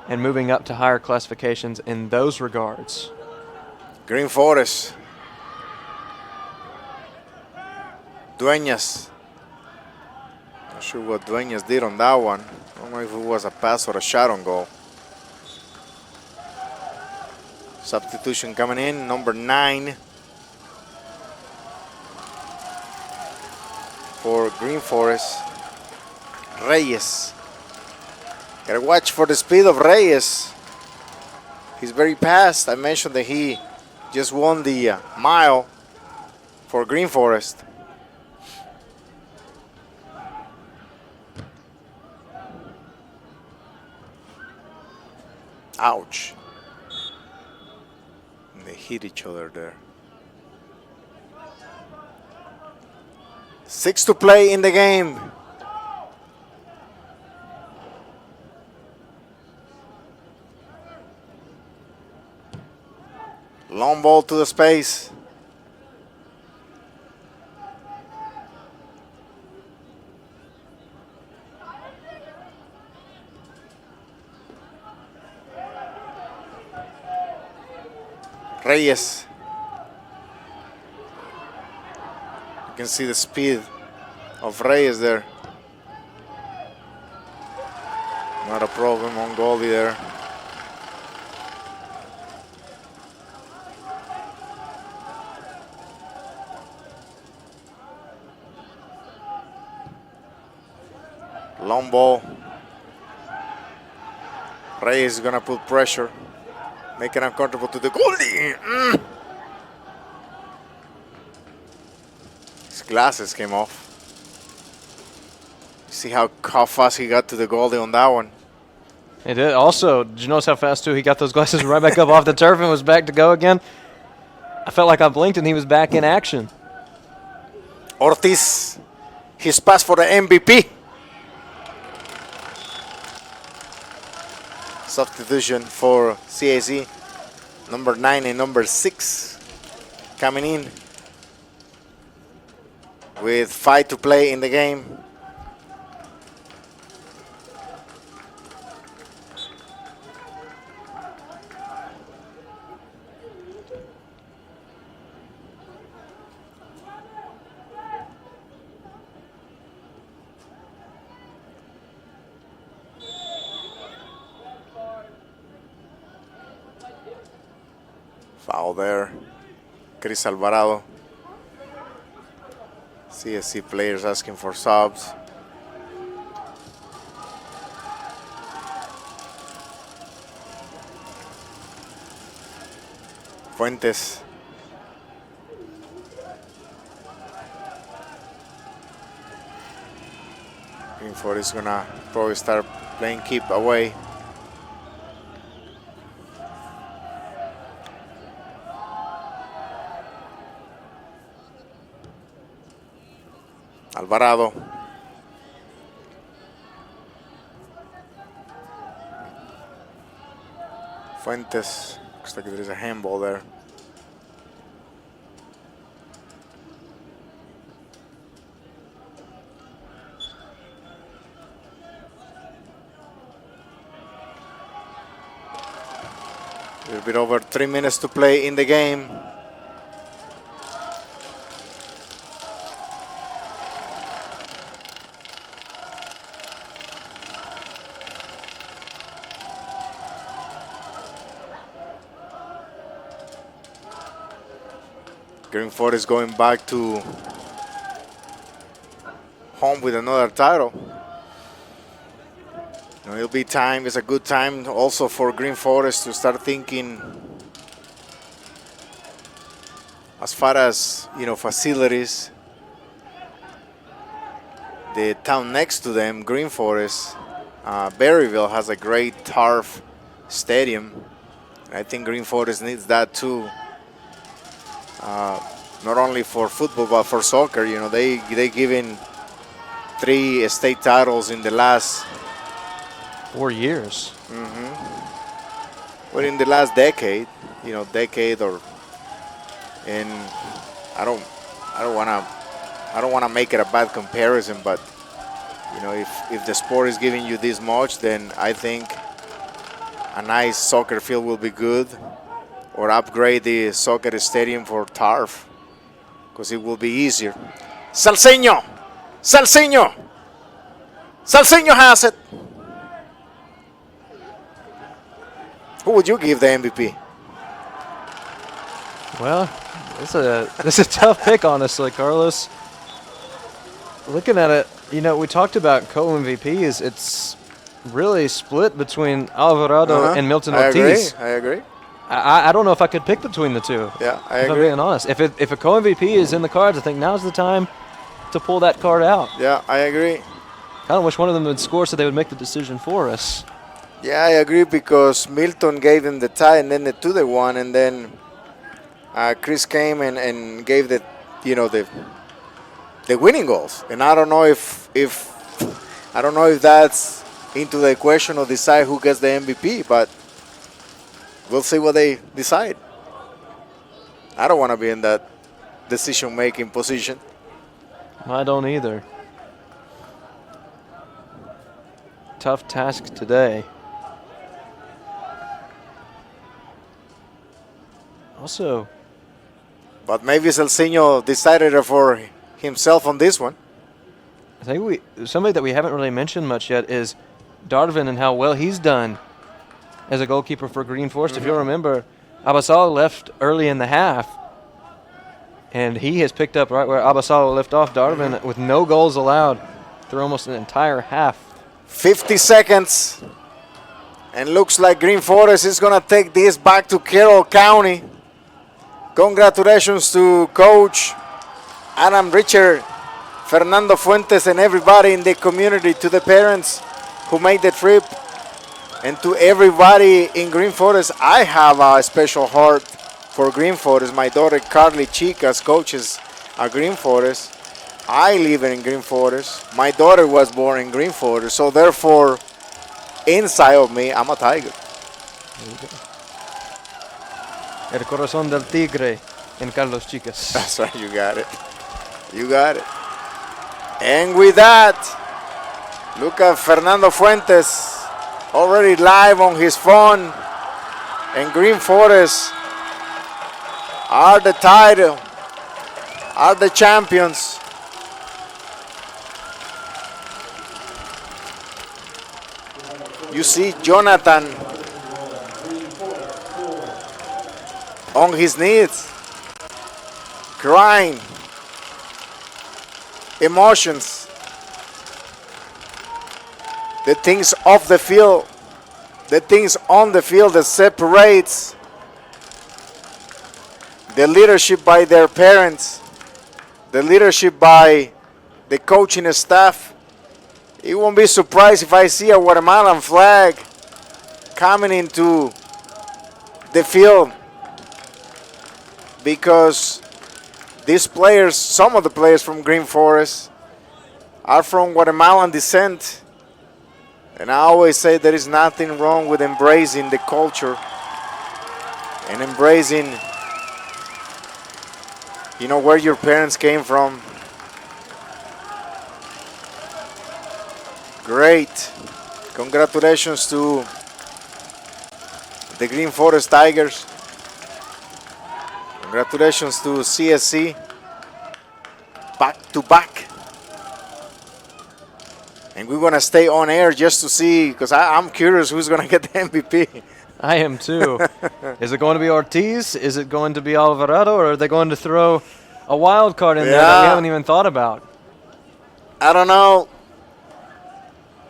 and moving up to higher classifications in those regards. Green Forest. Dueñas. Not sure what Dueñas did on that one. I don't know if it was a pass or a shot on goal. Substitution coming in, number 9 for Green Forest, Reyes. Gotta watch for the speed of Reyes. He's very fast. I mentioned that he just won the mile for Green Forest. Ouch. They hit each other there. 6 to play in the game. Long ball to the space. Reyes. You can see the speed of Reyes there. Not a problem on goalie there. Long ball. Reyes is gonna put pressure. Make it uncomfortable to the goalie. His glasses came off. See how fast he got to the goalie on that one. He did. Also, did you notice how fast, too, he got those glasses right back up off the turf and was back to go again? I felt like I blinked and he was back in action. Ortiz, his pass for the MVP. Substitution for CAC. Number 9 and number 6 coming in with 5 to play in the game. Foul there. Chris Alvarado. CSC players asking for subs. Fuentes. Greenford is gonna probably start playing keep away. Alvarado. Fuentes. Looks like there is a handball there. A little bit over 3 minutes to play in the game. Greenford is going back to home with another title. It'll be time. It's a good time also for Green Forest to start thinking as far as facilities. The town next to them, Green Forest, Berryville, has a great turf stadium. I think Green Forest needs that too. Not only for football but for soccer. They given 3 state titles in the last 4 years. Well, in the last decade, and I don't wanna make it a bad comparison, but if the sport is giving you this much, then I think a nice soccer field will be good, or upgrade the soccer stadium for turf, because it will be easier. Salceño has it. Who would you give the MVP? Well, it's a tough pick, honestly, Carlos. Looking at it, we talked about co-MVPs. It's really split between Alvarado and Milton Ortiz. I agree. I don't know if I could pick between the two. Yeah, I if agree. I'm being honest. If a co-MVP is in the cards, I think now's the time to pull that card out. Yeah, I agree. Kind of wish one of them would score so they would make the decision for us. Yeah, I agree, because Milton gave them the tie and then the 2-1, and then Chris came and gave the winning goals. And I don't know if that's into the equation of decide who gets the MVP, but we'll see what they decide. I don't want to be in that decision-making position. I don't either. Tough task today. Also, but maybe Salceño decided it for himself on this one. I think somebody that we haven't really mentioned much yet is Darvin and how well he's done as a goalkeeper for Green Forest. If you'll remember, Abasalo left early in the half, and he has picked up right where Abasalo left off. Darvin with no goals allowed through almost an entire half. 50 seconds, and looks like Green Forest is going to take this back to Carroll County. Congratulations to Coach Adam Richard, Fernando Fuentes, and everybody in the community, to the parents who made the trip, and to everybody in Green Forest. I have a special heart for Green Forest. My daughter Carly Chicas coaches at Green Forest. I live in Green Forest. My daughter was born in Green Forest. So therefore, inside of me, I'm a Tiger. El corazón del tigre en Carlos Chicas. That's right, you got it. You got it. And with that, look at Fernando Fuentes already live on his phone. And Green Forest are the title, are the champions. You see Jonathan on his knees, crying, emotions, the things off the field, the things on the field that separates the leadership by their parents, the leadership by the coaching staff. You won't be surprised if I see a Guatemalan flag coming into the field, because these players, some of the players from Green Forest, are from Guatemalan descent. And I always say there is nothing wrong with embracing the culture and embracing, where your parents came from. Great. Congratulations to the Green Forest Tigers. Congratulations to CSC. Back to back. And we're going to stay on air just to see, because I'm curious who's going to get the MVP. I am too. Is it going to be Ortiz? Is it going to be Alvarado? Or are they going to throw a wild card in there that we haven't even thought about? I don't know.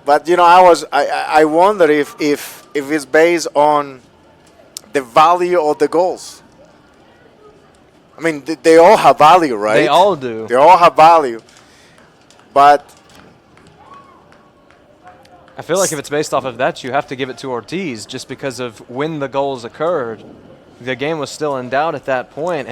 But, I wonder if it's based on the value of the goals. I mean, they all have value, right? They all do. They all have value. But I feel like if it's based off of that, you have to give it to Ortiz just because of when the goals occurred. The game was still in doubt at that point.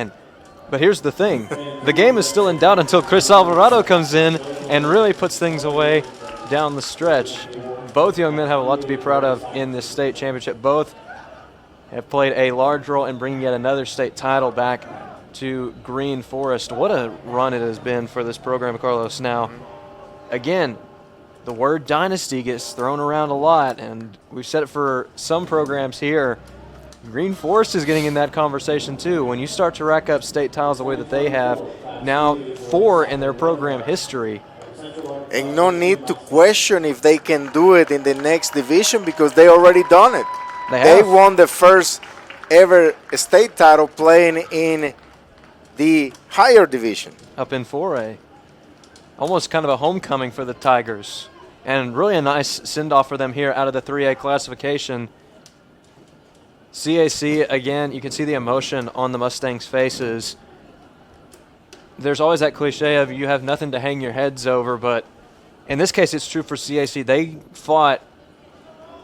But here's the thing. The game is still in doubt until Chris Alvarado comes in and really puts things away down the stretch. Both young men have a lot to be proud of in this state championship. Both have played a large role in bringing yet another state title back to Green Forest. What a run it has been for this program, Carlos. Now, again, the word dynasty gets thrown around a lot, and we've said it for some programs here. Green Forest is getting in that conversation too. When you start to rack up state titles the way that they have, now 4 in their program history. And no need to question if they can do it in the next division, because they already done it. They won the first ever state title playing in the higher division. Up in 4A. Almost kind of a homecoming for the Tigers. And really a nice send-off for them here out of the 3A classification. CAC, again, you can see the emotion on the Mustangs' faces. There's always that cliche of you have nothing to hang your heads over, but in this case it's true for CAC. They fought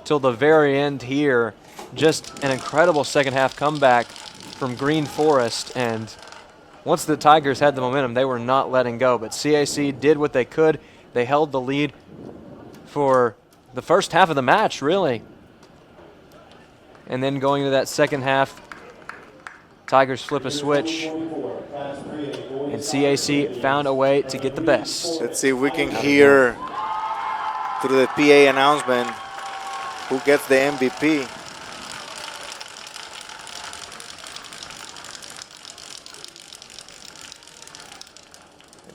till the very end here. Just an incredible second half comeback from Green Forest, and once the Tigers had the momentum, they were not letting go. But CAC did what they could. They held the lead for the first half of the match, really. And then going into that second half, Tigers flip a switch, and CAC found a way to get the best. Let's see if we can hear through the PA announcement who gets the MVP.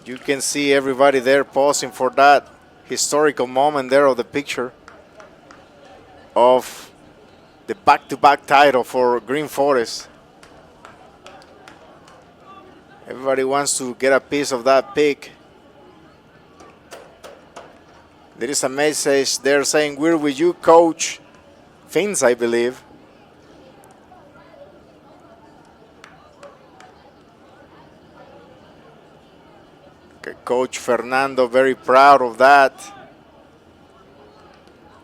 You can see everybody there pausing for that historical moment there of the picture of the back-to-back title for Green Forest. Everybody wants to get a piece of that pick. There is a message there saying, "We're with you, Coach Fins," I believe. Okay, Coach Fernando, very proud of that.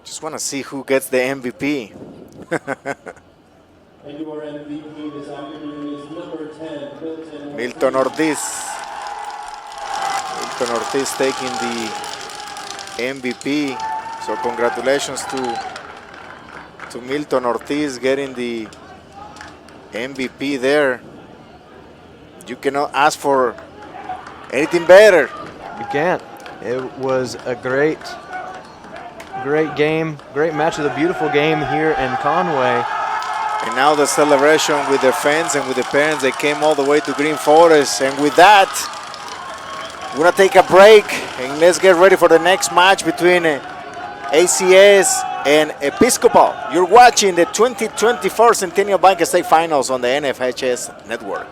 Just want to see who gets the MVP. And your MVP this afternoon is Milton Ortiz. Milton Ortiz taking the MVP. So congratulations to Milton Ortiz getting the MVP there. You cannot ask for anything better. You can't. It was a great game, great match. Of the beautiful game here in Conway. And now the celebration with the fans and with the parents. They came all the way to Green Forest. And with that, we're going to take a break. And let's get ready for the next match between ACS and Episcopal. You're watching the 2024 Centennial Bank State Finals on the NFHS Network.